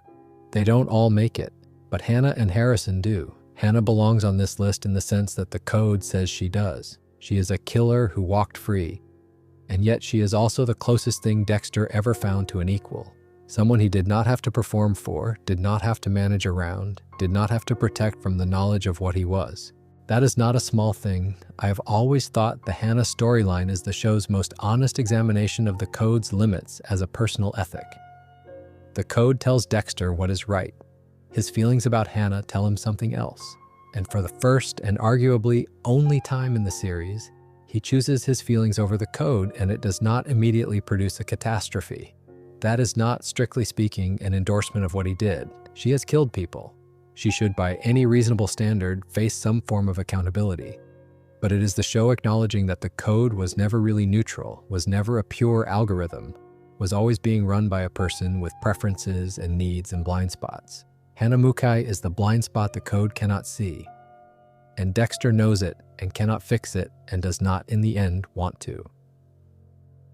They don't all make it, but Hannah and Harrison do. Hannah belongs on this list in the sense that the code says she does. She is a killer who walked free, and yet she is also the closest thing Dexter ever found to an equal. Someone he did not have to perform for, did not have to manage around, did not have to protect from the knowledge of what he was. That is not a small thing. I have always thought the Hannah storyline is the show's most honest examination of the code's limits as a personal ethic. The code tells Dexter what is right. His feelings about Hannah tell him something else. And for the first and arguably only time in the series, he chooses his feelings over the code, and it does not immediately produce a catastrophe. That is not, strictly speaking, an endorsement of what he did. She has killed people. She should, by any reasonable standard, face some form of accountability. But it is the show acknowledging that the code was never really neutral, was never a pure algorithm, was always being run by a person with preferences and needs and blind spots. Hannah Mukai is the blind spot the code cannot see. And Dexter knows it and cannot fix it and does not, in the end, want to.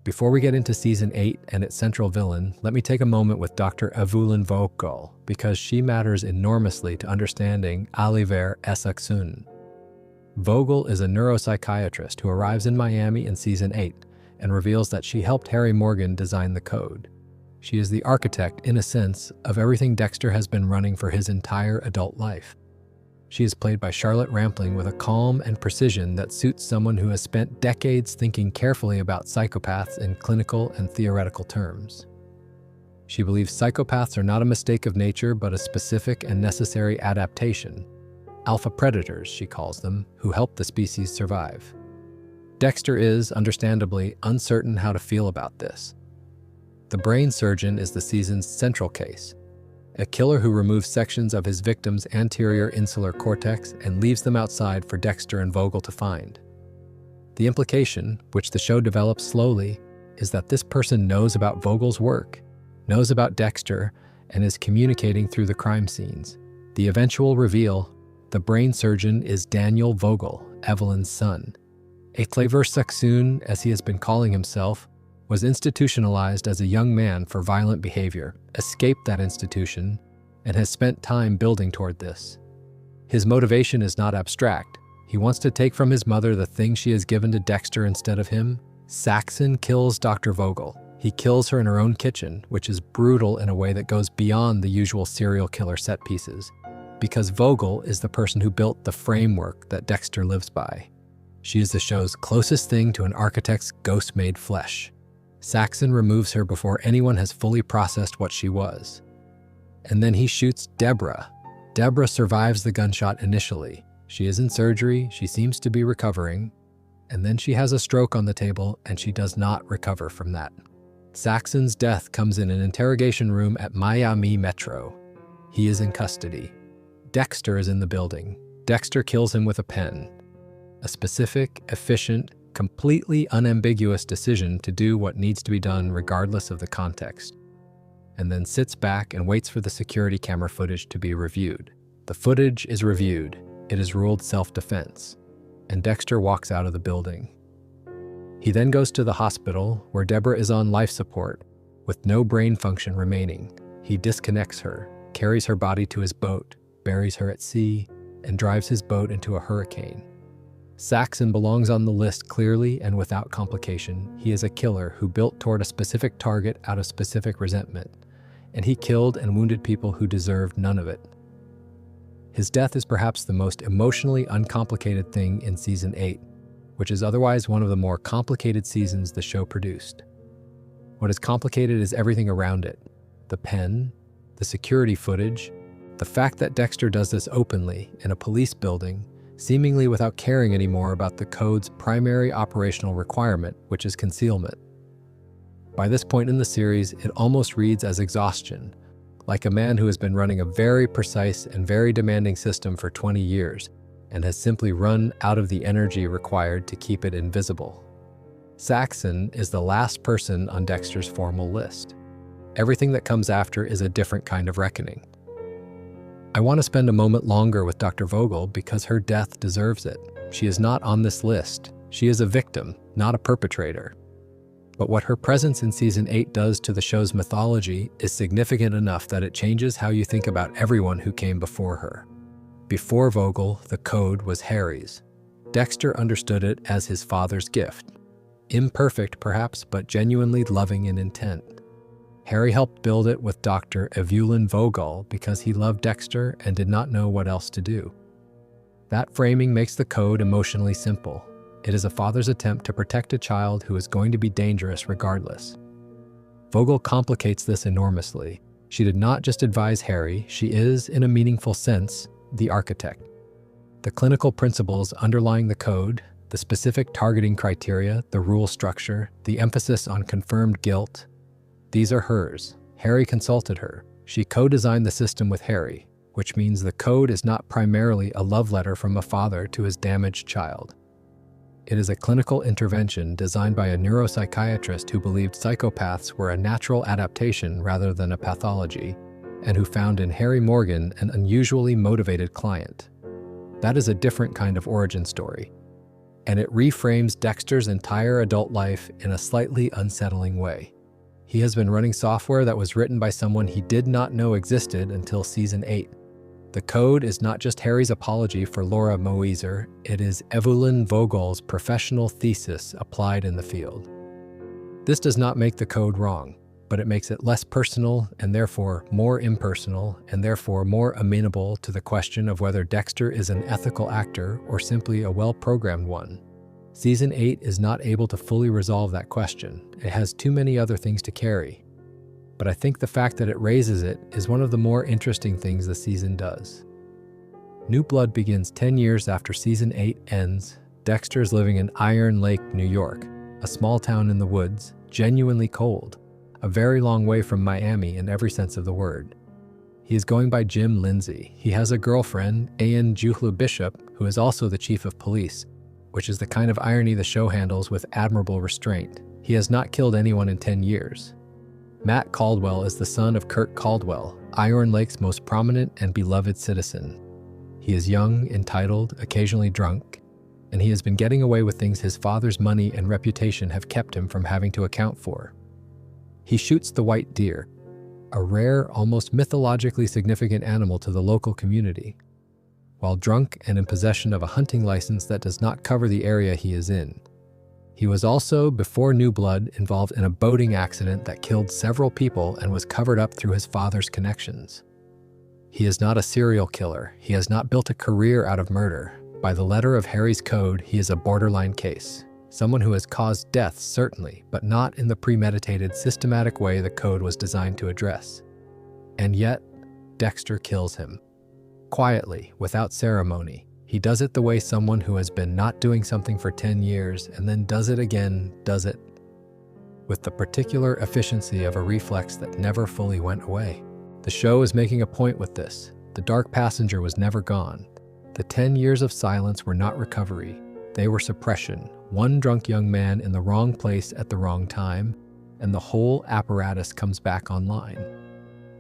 Before we get into Season 8 and its central villain, let me take a moment with Dr. Evelyn Vogel, because she matters enormously to understanding Oliver Esaksun. Vogel is a neuropsychiatrist who arrives in Miami in Season 8 and reveals that she helped Harry Morgan design the code. She is the architect, in a sense, of everything Dexter has been running for his entire adult life. She is played by Charlotte Rampling with a calm and precision that suits someone who has spent decades thinking carefully about psychopaths in clinical and theoretical terms. She believes psychopaths are not a mistake of nature, but a specific and necessary adaptation. Alpha predators, she calls them, who help the species survive. Dexter is, understandably, uncertain how to feel about this. The brain surgeon is the season's central case, a killer who removes sections of his victim's anterior insular cortex and leaves them outside for Dexter and Vogel to find. The implication, which the show develops slowly, is that this person knows about Vogel's work, knows about Dexter, and is communicating through the crime scenes. The eventual reveal: the brain surgeon is Daniel Vogel, Evelyn's son. Eklever Saksun, as he has been calling himself, was institutionalized as a young man for violent behavior, escaped that institution, and has spent time building toward this. His motivation is not abstract. He wants to take from his mother the thing she has given to Dexter instead of him. Saxon kills Dr. Vogel. He kills her in her own kitchen, which is brutal in a way that goes beyond the usual serial killer set pieces. Because Vogel is the person who built the framework that Dexter lives by. She is the show's closest thing to an architect's ghost-made flesh. Saxon removes her before anyone has fully processed what she was. And then he shoots Deborah. Deborah survives the gunshot initially. She is in surgery, she seems to be recovering, and then she has a stroke on the table and she does not recover from that. Saxon's death comes in an interrogation room at Miami Metro. He is in custody. Dexter is in the building. Dexter kills him with a pen. A specific, efficient, completely unambiguous decision to do what needs to be done regardless of the context, and then sits back and waits for the security camera footage to be reviewed. The footage is reviewed. It is ruled self-defense, and Dexter walks out of the building. He then goes to the hospital, where Deborah is on life support, with no brain function remaining. He disconnects her, carries her body to his boat, buries her at sea, and drives his boat into a hurricane. Saxon belongs on the list clearly and without complication. He is a killer who built toward a specific target out of specific resentment, and he killed and wounded people who deserved none of it. His death is perhaps the most emotionally uncomplicated thing in Season 8, which is otherwise one of the more complicated seasons the show produced. What is complicated is everything around it: the pen, the security footage, the fact that Dexter does this openly in a police building, seemingly without caring anymore about the code's primary operational requirement, which is concealment. By this point in the series, it almost reads as exhaustion, like a man who has been running a very precise and very demanding system for 20 years and has simply run out of the energy required to keep it invisible. Saxon is the last person on Dexter's formal list. Everything that comes after is a different kind of reckoning. I want to spend a moment longer with Dr. Vogel because her death deserves it. She is not on this list. She is a victim, not a perpetrator. But what her presence in Season 8 does to the show's mythology is significant enough that it changes how you think about everyone who came before her. Before Vogel, the code was Harry's. Dexter understood it as his father's gift. Imperfect, perhaps, but genuinely loving in intent. Harry helped build it with Dr. Evelyn Vogel because he loved Dexter and did not know what else to do. That framing makes the code emotionally simple. It is a father's attempt to protect a child who is going to be dangerous regardless. Vogel complicates this enormously. She did not just advise Harry, she is, in a meaningful sense, the architect. The clinical principles underlying the code, the specific targeting criteria, the rule structure, the emphasis on confirmed guilt, these are hers. Harry consulted her. She co-designed the system with Harry, which means the code is not primarily a love letter from a father to his damaged child. It is a clinical intervention designed by a neuropsychiatrist who believed psychopaths were a natural adaptation rather than a pathology, and who found in Harry Morgan an unusually motivated client. That is a different kind of origin story, and it reframes Dexter's entire adult life in a slightly unsettling way. He has been running software that was written by someone he did not know existed until Season 8. The code is not just Harry's apology for Laura Moiser, it is Evelyn Vogel's professional thesis applied in the field. This does not make the code wrong, but it makes it less personal and therefore more impersonal and therefore more amenable to the question of whether Dexter is an ethical actor or simply a well-programmed one. Season 8 is not able to fully resolve that question. It has too many other things to carry. But I think the fact that it raises it is one of the more interesting things the season does. New Blood begins 10 years after Season 8 ends. Dexter is living in Iron Lake, New York, a small town in the woods, genuinely cold, a very long way from Miami in every sense of the word. He is going by Jim Lindsay. He has a girlfriend, Ann Juhla Bishop, who is also the chief of police, which is the kind of irony the show handles with admirable restraint. He has not killed anyone in 10 years. Matt Caldwell is the son of Kurt Caldwell, Iron Lake's most prominent and beloved citizen. He is young, entitled, occasionally drunk, and he has been getting away with things his father's money and reputation have kept him from having to account for. He shoots the white deer, a rare, almost mythologically significant animal to the local community, while drunk and in possession of a hunting license that does not cover the area he is in. He was also, before New Blood, involved in a boating accident that killed several people and was covered up through his father's connections. He is not a serial killer. He has not built a career out of murder. By the letter of Harry's code, he is a borderline case. Someone who has caused death, certainly, but not in the premeditated, systematic way the code was designed to address. And yet, Dexter kills him. Quietly, without ceremony. He does it the way someone who has been not doing something for 10 years and then does it again, does it with the particular efficiency of a reflex that never fully went away. The show is making a point with this. The dark passenger was never gone. The 10 years of silence were not recovery. They were suppression. One drunk young man in the wrong place at the wrong time, and the whole apparatus comes back online.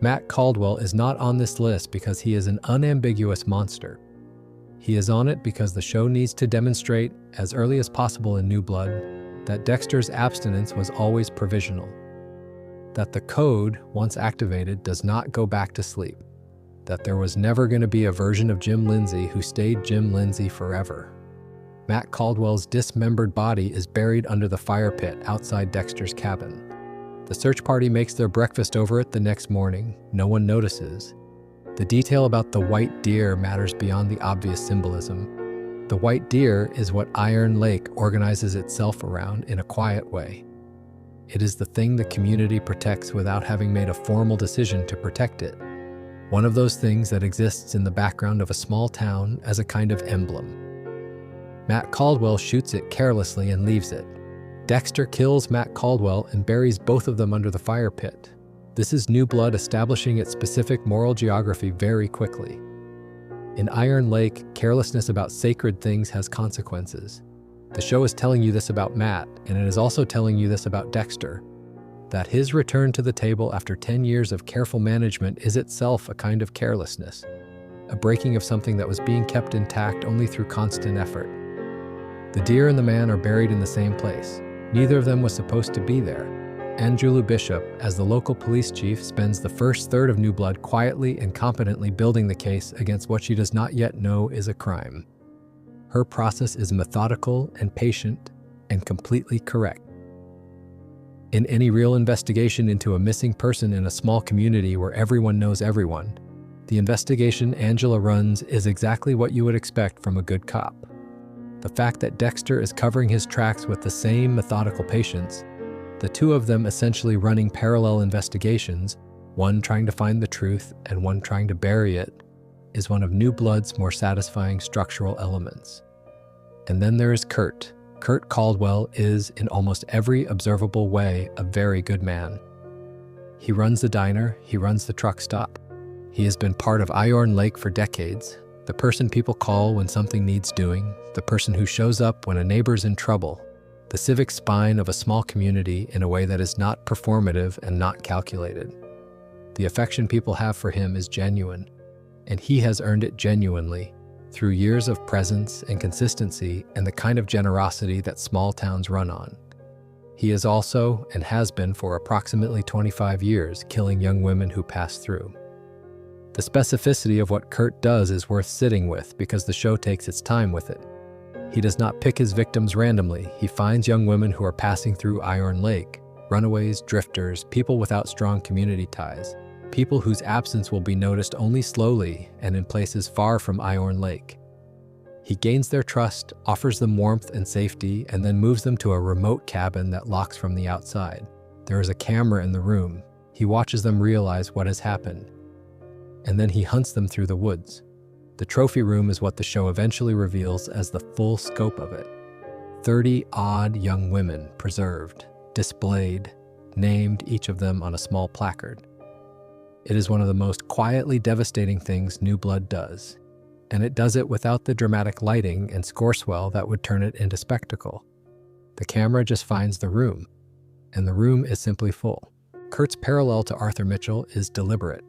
Matt Caldwell is not on this list because he is an unambiguous monster. He is on it because the show needs to demonstrate, as early as possible in New Blood, that Dexter's abstinence was always provisional. That the code, once activated, does not go back to sleep. That there was never going to be a version of Jim Lindsay who stayed Jim Lindsay forever. Matt Caldwell's dismembered body is buried under the fire pit outside Dexter's cabin. The search party makes their breakfast over it the next morning. No one notices. The detail about the white deer matters beyond the obvious symbolism. The white deer is what Iron Lake organizes itself around in a quiet way. It is the thing the community protects without having made a formal decision to protect it. One of those things that exists in the background of a small town as a kind of emblem. Matt Caldwell shoots it carelessly and leaves it. Dexter kills Matt Caldwell and buries both of them under the fire pit. This is New Blood establishing its specific moral geography very quickly. In Iron Lake, carelessness about sacred things has consequences. The show is telling you this about Matt, and it is also telling you this about Dexter. That his return to the table after 10 years of careful management is itself a kind of carelessness. A breaking of something that was being kept intact only through constant effort. The deer and the man are buried in the same place. Neither of them was supposed to be there. Anjulu Bishop, as the local police chief, spends the first third of New Blood quietly and competently building the case against what she does not yet know is a crime. Her process is methodical and patient and completely correct. In any real investigation into a missing person in a small community where everyone knows everyone, the investigation Angela runs is exactly what you would expect from a good cop. The fact that Dexter is covering his tracks with the same methodical patience, the two of them essentially running parallel investigations, one trying to find the truth and one trying to bury it, is one of New Blood's more satisfying structural elements. And then there is Kurt. Kurt Caldwell is, in almost every observable way, a very good man. He runs the diner, he runs the truck stop. He has been part of Iron Lake for decades, the person people call when something needs doing, the person who shows up when a neighbor's in trouble, the civic spine of a small community in a way that is not performative and not calculated. The affection people have for him is genuine, and he has earned it genuinely through years of presence and consistency and the kind of generosity that small towns run on. He is also, and has been for approximately 25 years, killing young women who pass through. The specificity of what Kurt does is worth sitting with because the show takes its time with it. He does not pick his victims randomly. He finds young women who are passing through Iron Lake, runaways, drifters, people without strong community ties, people whose absence will be noticed only slowly and in places far from Iron Lake. He gains their trust, offers them warmth and safety, and then moves them to a remote cabin that locks from the outside. There is a camera in the room. He watches them realize what has happened. And then he hunts them through the woods. The trophy room is what the show eventually reveals as the full scope of it. 30-odd young women preserved, displayed, named, each of them on a small placard. It is one of the most quietly devastating things New Blood does, and it does it without the dramatic lighting and score swell that would turn it into spectacle. The camera just finds the room, and the room is simply full. Kurt's parallel to Arthur Mitchell is deliberate.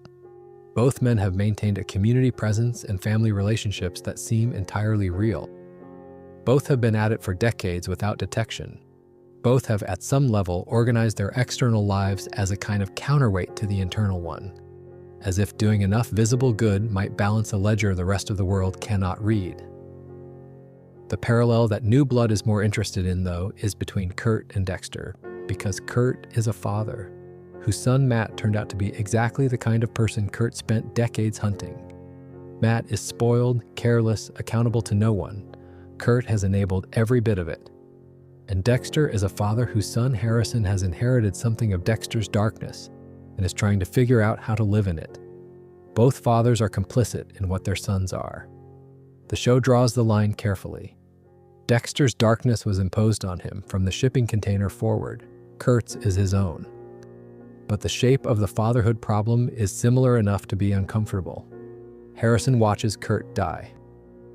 Both men have maintained a community presence and family relationships that seem entirely real. Both have been at it for decades without detection. Both have at some level organized their external lives as a kind of counterweight to the internal one, as if doing enough visible good might balance a ledger the rest of the world cannot read. The parallel that New Blood is more interested in, though, is between Kurt and Dexter, because Kurt is a father. whose son Matt turned out to be exactly the kind of person Kurt spent decades hunting. Matt is spoiled, careless, accountable to no one. Kurt has enabled every bit of it. And Dexter is a father whose son Harrison has inherited something of Dexter's darkness and is trying to figure out how to live in it. Both fathers are complicit in what their sons are. The show draws the line carefully. Dexter's darkness was imposed on him from the shipping container forward. Kurt's is his own. But the shape of the fatherhood problem is similar enough to be uncomfortable. Harrison watches Kurt die.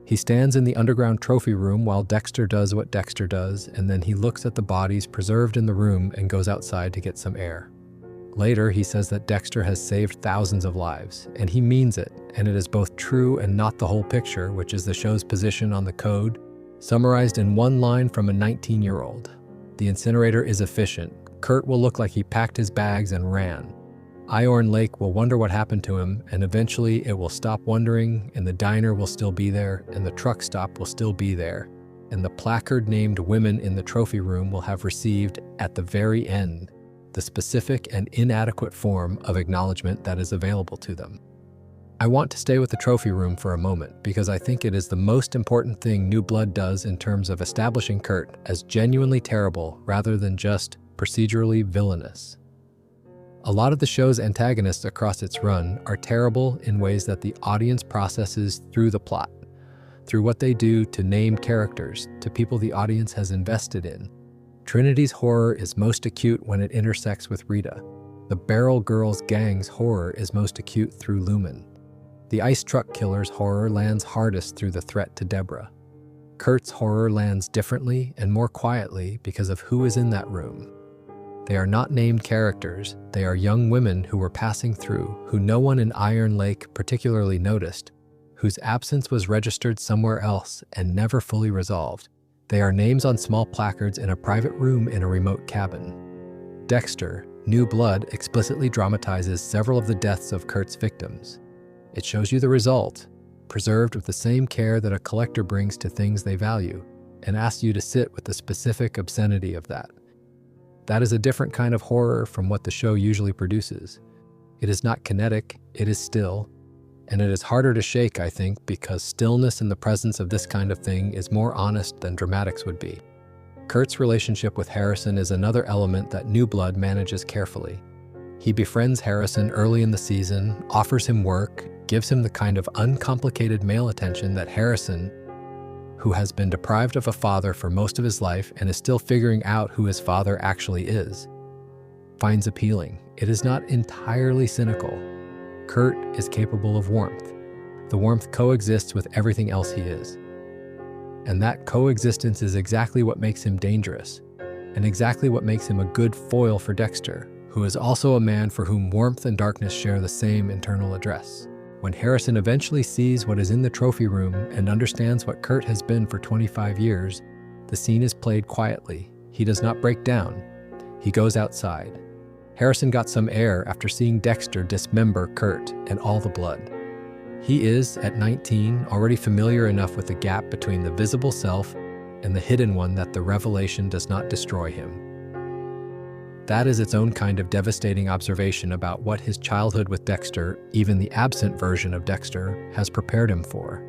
He stands in the underground trophy room while Dexter does what Dexter does, and then he looks at the bodies preserved in the room and goes outside to get some air. Later, he says that Dexter has saved thousands of lives, and he means it, and it is both true and not the whole picture, which is the show's position on the code, summarized in one line from a 19-year-old. The incinerator is efficient. Kurt will look like he packed his bags and ran. Iron Lake will wonder what happened to him, and eventually it will stop wondering, and the diner will still be there, and the truck stop will still be there, and the placard named women in the trophy room will have received, at the very end, the specific and inadequate form of acknowledgement that is available to them. I want to stay with the trophy room for a moment because I think it is the most important thing New Blood does in terms of establishing Kurt as genuinely terrible rather than just procedurally villainous. A lot of the show's antagonists across its run are terrible in ways that the audience processes through the plot, through what they do to named characters, to people the audience has invested in. Trinity's horror is most acute when it intersects with Rita. The Barrel Girls gang's horror is most acute through Lumen. The Ice Truck Killer's horror lands hardest through the threat to Deborah. Kurt's horror lands differently and more quietly because of who is in that room. They are not named characters, they are young women who were passing through, who no one in Iron Lake particularly noticed, whose absence was registered somewhere else and never fully resolved. They are names on small placards in a private room in a remote cabin. Dexter, New Blood, explicitly dramatizes several of the deaths of Kurt's victims. It shows you the result, preserved with the same care that a collector brings to things they value, and asks you to sit with the specific obscenity of that. That is a different kind of horror from what the show usually produces. It is not kinetic, it is still, and it is harder to shake, I think, because stillness in the presence of this kind of thing is more honest than dramatics would be. Kurt's relationship with Harrison is another element that New Blood manages carefully. He befriends Harrison early in the season, offers him work, gives him the kind of uncomplicated male attention that Harrison, who has been deprived of a father for most of his life and is still figuring out who his father actually is, finds appealing. It is not entirely cynical. Kurt is capable of warmth. The warmth coexists with everything else he is. And that coexistence is exactly what makes him dangerous, and exactly what makes him a good foil for Dexter, who is also a man for whom warmth and darkness share the same internal address. When Harrison eventually sees what is in the trophy room and understands what Kurt has been for 25 years, the scene is played quietly. He does not break down. He goes outside. Harrison got some air after seeing Dexter dismember Kurt and all the blood. He is, at 19, already familiar enough with the gap between the visible self and the hidden one that the revelation does not destroy him. That is its own kind of devastating observation about what his childhood with Dexter, even the absent version of Dexter, has prepared him for.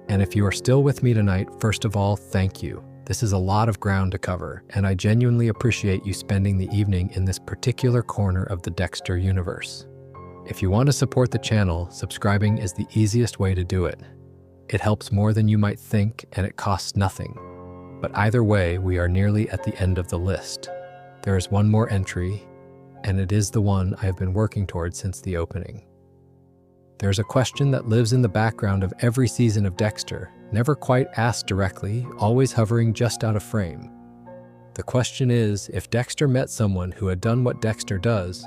And if you are still with me tonight, first of all, thank you. This is a lot of ground to cover, and I genuinely appreciate you spending the evening in this particular corner of the Dexter universe. If you want to support the channel, subscribing is the easiest way to do it. It helps more than you might think, and it costs nothing. But either way, we are nearly at the end of the list. There is one more entry, and it is the one I have been working toward since the opening. There's a question that lives in the background of every season of Dexter, never quite asked directly, always hovering just out of frame. The question is, if Dexter met someone who had done what Dexter does,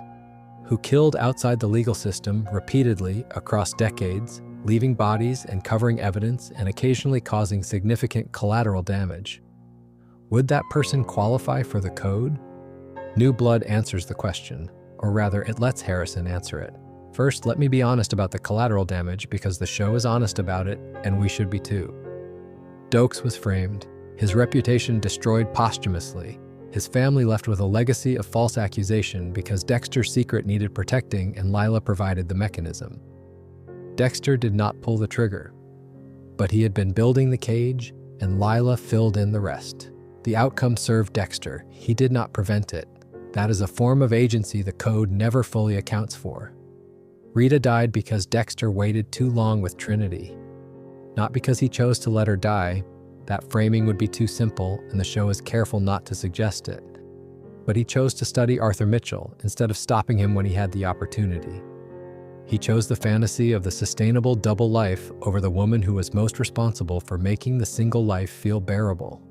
who killed outside the legal system repeatedly across decades, leaving bodies and covering evidence and occasionally causing significant collateral damage, would that person qualify for the code? New Blood answers the question, or rather, it lets Harrison answer it. First, let me be honest about the collateral damage because the show is honest about it, and we should be too. Dokes was framed, his reputation destroyed posthumously, His family left with a legacy of false accusation because Dexter's secret needed protecting and Lila provided the mechanism. Dexter did not pull the trigger, but he had been building the cage and Lila filled in the rest. The outcome served Dexter. He did not prevent it. That is a form of agency the code never fully accounts for. Rita died because Dexter waited too long with Trinity. Not because he chose to let her die. That framing would be too simple, and the show is careful not to suggest it. But he chose to study Arthur Mitchell instead of stopping him when he had the opportunity. He chose the fantasy of the sustainable double life over the woman who was most responsible for making the single life feel bearable.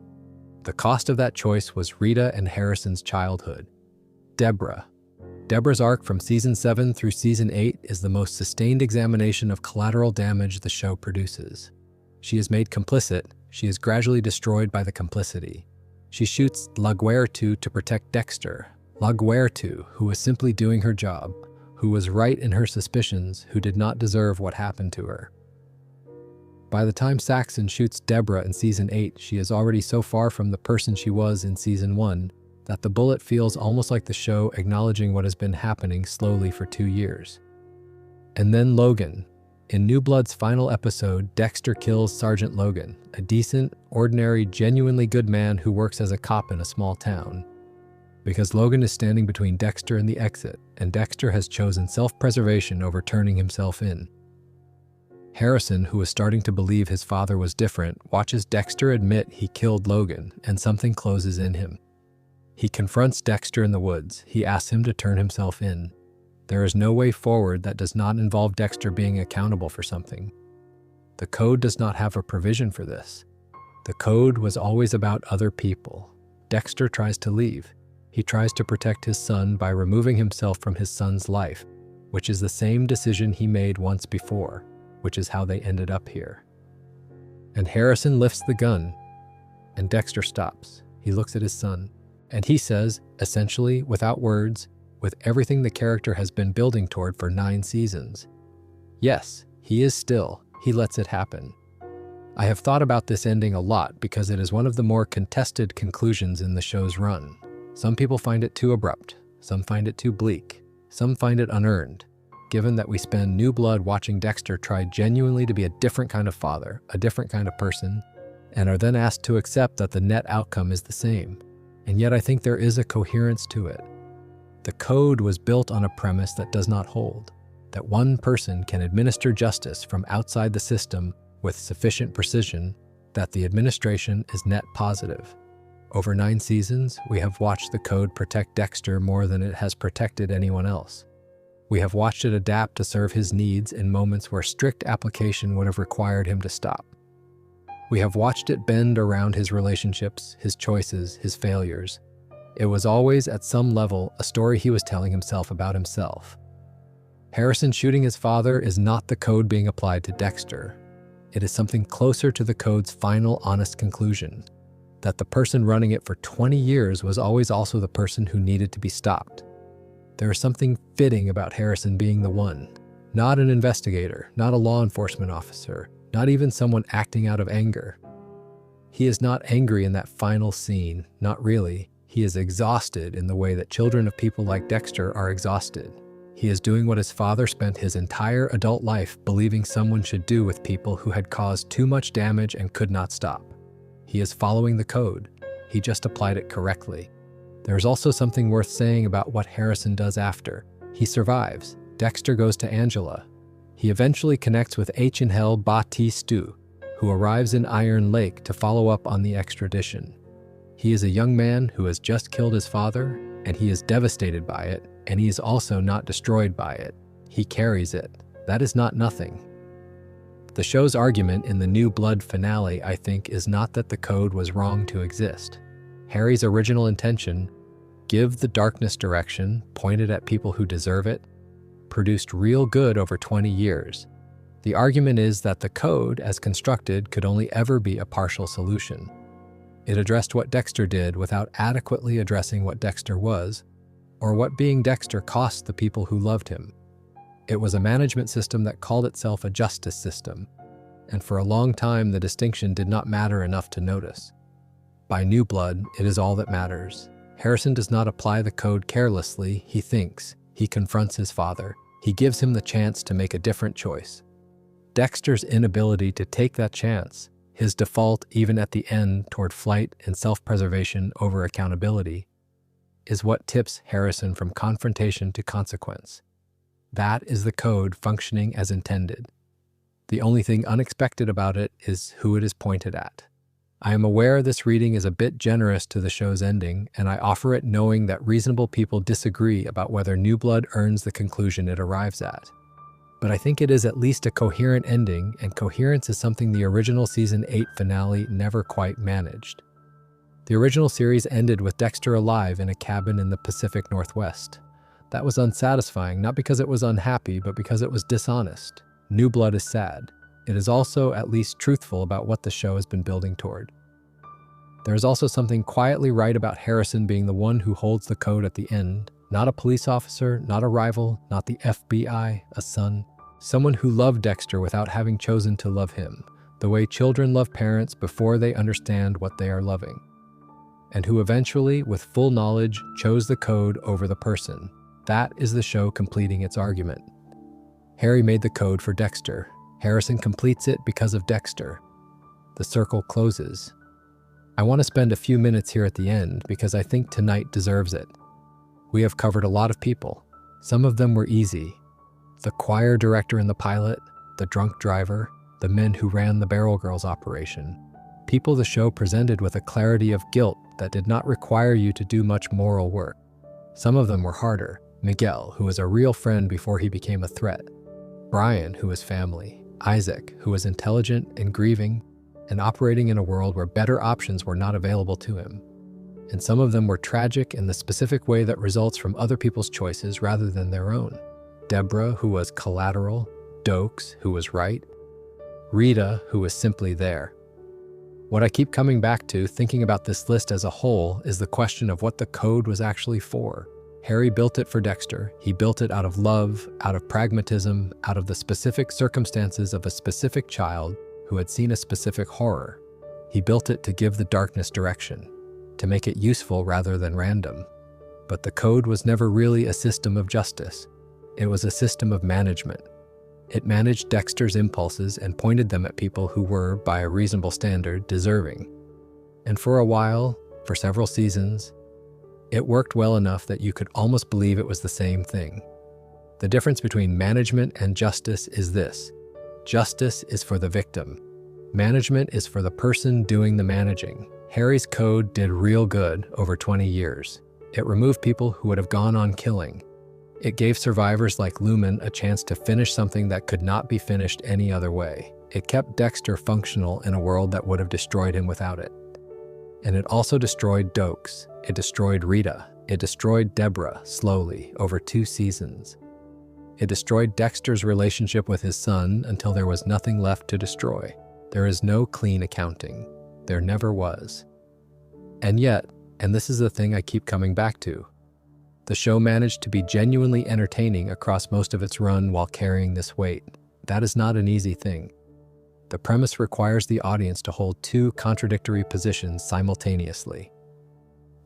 The cost of that choice was Rita and Harrison's childhood. Deborah's arc from Season 7 through Season 8 is the most sustained examination of collateral damage the show produces. She is made complicit, she is gradually destroyed by the complicity. She shoots LaGuertu to protect Dexter. LaGuertu, who was simply doing her job, who was right in her suspicions, who did not deserve what happened to her. By the time Saxon shoots Deborah in Season 8, she is already so far from the person she was in Season 1 that the bullet feels almost like the show acknowledging what has been happening slowly for 2 years. And then Logan. In New Blood's final episode, Dexter kills Sergeant Logan, a decent, ordinary, genuinely good man who works as a cop in a small town. Because Logan is standing between Dexter and the exit, and Dexter has chosen self-preservation over turning himself in. Harrison, who is starting to believe his father was different, watches Dexter admit he killed Logan, and something closes in him. He confronts Dexter in the woods. He asks him to turn himself in. There is no way forward that does not involve Dexter being accountable for something. The code does not have a provision for this. The code was always about other people. Dexter tries to leave. He tries to protect his son by removing himself from his son's life, which is the same decision he made once before, which is how they ended up here. And Harrison lifts the gun, and Dexter stops. He looks at his son. And he says, essentially, without words, with everything the character has been building toward for 9 seasons. Yes, he is still. He lets it happen. I have thought about this ending a lot because it is one of the more contested conclusions in the show's run. Some people find it too abrupt. Some find it too bleak. Some find it unearned. Given that we spend New Blood watching Dexter try genuinely to be a different kind of father, a different kind of person, and are then asked to accept that the net outcome is the same. And yet I think there is a coherence to it. The code was built on a premise that does not hold, that one person can administer justice from outside the system with sufficient precision that the administration is net positive. Over 9 seasons, we have watched the code protect Dexter more than it has protected anyone else. We have watched it adapt to serve his needs in moments where strict application would have required him to stop. We have watched it bend around his relationships, his choices, his failures. It was always, at some level, a story he was telling himself about himself. Harrison shooting his father is not the code being applied to Dexter. It is something closer to the code's final honest conclusion, that the person running it for 20 years was always also the person who needed to be stopped. There is something fitting about Harrison being the one, not an investigator, not a law enforcement officer, not even someone acting out of anger. He is not angry in that final scene, not really. He is exhausted in the way that children of people like Dexter are exhausted. He is doing what his father spent his entire adult life believing someone should do with people who had caused too much damage and could not stop. He is following the code. He just applied it correctly. There is also something worth saying about what Harrison does after. He survives. Dexter goes to Angela. He eventually connects with H-N-Hell Batistu, who arrives in Iron Lake to follow up on the extradition. He is a young man who has just killed his father, and he is devastated by it, and he is also not destroyed by it. He carries it. That is not nothing. The show's argument in the New Blood finale, I think, is not that the code was wrong to exist. Harry's original intention, give the darkness direction, pointed at people who deserve it, produced real good over 20 years. The argument is that the code, as constructed, could only ever be a partial solution. It addressed what Dexter did without adequately addressing what Dexter was, or what being Dexter cost the people who loved him. It was a management system that called itself a justice system, and for a long time the distinction did not matter enough to notice. By New Blood, it is all that matters. Harrison does not apply the code carelessly. He thinks. He confronts his father. He gives him the chance to make a different choice. Dexter's inability to take that chance, his default even at the end toward flight and self-preservation over accountability, is what tips Harrison from confrontation to consequence. That is the code functioning as intended. The only thing unexpected about it is who it is pointed at. I am aware this reading is a bit generous to the show's ending, and I offer it knowing that reasonable people disagree about whether New Blood earns the conclusion it arrives at. But I think it is at least a coherent ending, and coherence is something the original Season 8 finale never quite managed. The original series ended with Dexter alive in a cabin in the Pacific Northwest. That was unsatisfying, not because it was unhappy, but because it was dishonest. New Blood is sad. It is also at least truthful about what the show has been building toward. There is also something quietly right about Harrison being the one who holds the code at the end. Not a police officer, not a rival, not the FBI, a son. Someone who loved Dexter without having chosen to love him, the way children love parents before they understand what they are loving. And who eventually, with full knowledge, chose the code over the person. That is the show completing its argument. Harry made the code for Dexter. Harrison completes it because of Dexter. The circle closes. I want to spend a few minutes here at the end because I think tonight deserves it. We have covered a lot of people. Some of them were easy. The choir director in the pilot, the drunk driver, the men who ran the Barrel Girls operation. People the show presented with a clarity of guilt that did not require you to do much moral work. Some of them were harder. Miguel, who was a real friend before he became a threat. Brian, who was family. Isaac, who was intelligent and grieving and operating in a world where better options were not available to him. And some of them were tragic in the specific way that results from other people's choices rather than their own. Deborah, who was collateral. Dokes, who was right. Rita, who was simply there. What I keep coming back to, thinking about this list as a whole, is the question of what the code was actually for. Harry built it for Dexter. He built it out of love, out of pragmatism, out of the specific circumstances of a specific child who had seen a specific horror. He built it to give the darkness direction, to make it useful rather than random. But the code was never really a system of justice. It was a system of management. It managed Dexter's impulses and pointed them at people who were, by a reasonable standard, deserving. And for a while, for several seasons, it worked well enough that you could almost believe it was the same thing. The difference between management and justice is this. Justice is for the victim. Management is for the person doing the managing. Harry's code did real good over 20 years. It removed people who would have gone on killing. It gave survivors like Lumen a chance to finish something that could not be finished any other way. It kept Dexter functional in a world that would have destroyed him without it. And it also destroyed Dokes. It destroyed Rita. It destroyed Deborah slowly over 2 seasons. It destroyed Dexter's relationship with his son until there was nothing left to destroy. There is no clean accounting. There never was. And yet, and this is the thing I keep coming back to, the show managed to be genuinely entertaining across most of its run while carrying this weight. That is not an easy thing. The premise requires the audience to hold 2 contradictory positions simultaneously.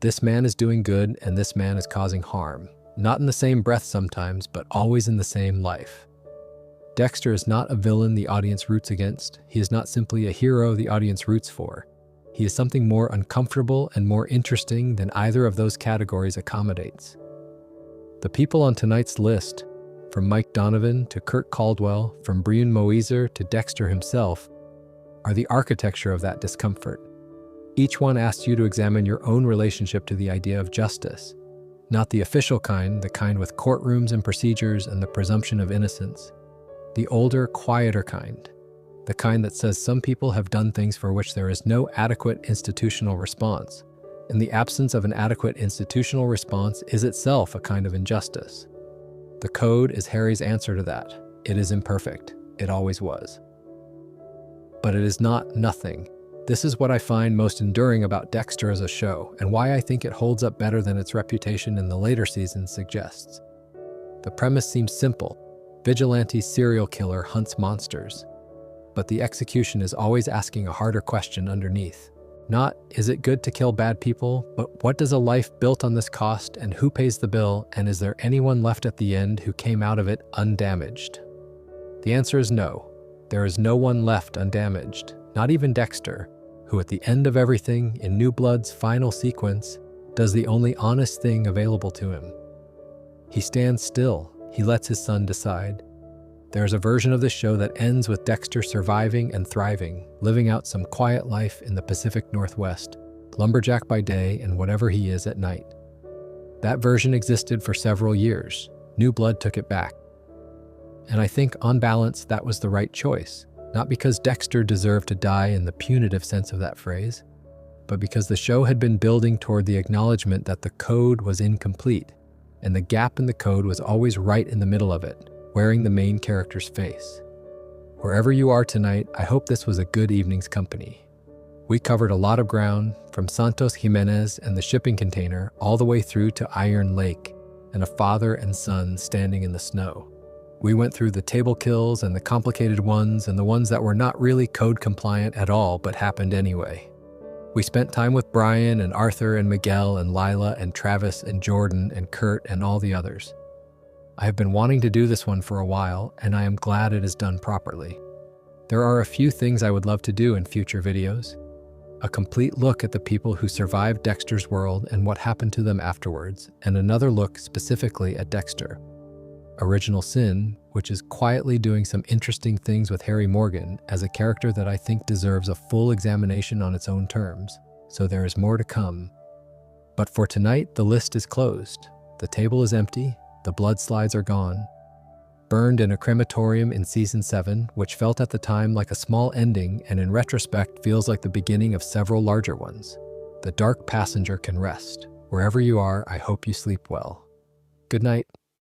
This man is doing good and this man is causing harm. Not in the same breath sometimes, but always in the same life. Dexter is not a villain the audience roots against. He is not simply a hero the audience roots for. He is something more uncomfortable and more interesting than either of those categories accommodates. The people on tonight's list, from Mike Donovan to Kurt Caldwell, from Brian Moiser to Dexter himself, are the architecture of that discomfort. Each one asks you to examine your own relationship to the idea of justice. Not the official kind, the kind with courtrooms and procedures and the presumption of innocence. The older, quieter kind. The kind that says some people have done things for which there is no adequate institutional response. And the absence of an adequate institutional response is itself a kind of injustice. The code is Harry's answer to that. It is imperfect. It always was. But it is not nothing. This is what I find most enduring about Dexter as a show, and why I think it holds up better than its reputation in the later seasons suggests. The premise seems simple. Vigilante serial killer hunts monsters. But the execution is always asking a harder question underneath. Not, is it good to kill bad people, but what does a life built on this cost and who pays the bill, and is there anyone left at the end who came out of it undamaged? The answer is no. There is no one left undamaged, not even Dexter, who at the end of everything, in New Blood's final sequence, does the only honest thing available to him. He stands still. He lets his son decide. There's a version of the show that ends with Dexter surviving and thriving, living out some quiet life in the Pacific Northwest, lumberjack by day and whatever he is at night. That version existed for several years. New Blood took it back. And I think, on balance, that was the right choice. Not because Dexter deserved to die in the punitive sense of that phrase, but because the show had been building toward the acknowledgement that the code was incomplete, and the gap in the code was always right in the middle of it, wearing the main character's face. Wherever you are tonight, I hope this was a good evening's company. We covered a lot of ground, from Santos Jimenez and the shipping container all the way through to Iron Lake and a father and son standing in the snow. We went through the table kills and the complicated ones and the ones that were not really code compliant at all but happened anyway. We spent time with Brian and Arthur and Miguel and Lila and Travis and Jordan and Kurt and all the others. I have been wanting to do this one for a while, and I am glad it is done properly. There are a few things I would love to do in future videos. A complete look at the people who survived Dexter's world and what happened to them afterwards, and another look specifically at Dexter. Original Sin, which is quietly doing some interesting things with Harry Morgan as a character that I think deserves a full examination on its own terms, so there is more to come. But for tonight, the list is closed. The table is empty, the blood slides are gone. Burned in a crematorium in Season 7, which felt at the time like a small ending and in retrospect feels like the beginning of several larger ones. The dark passenger can rest. Wherever you are, I hope you sleep well. Good night.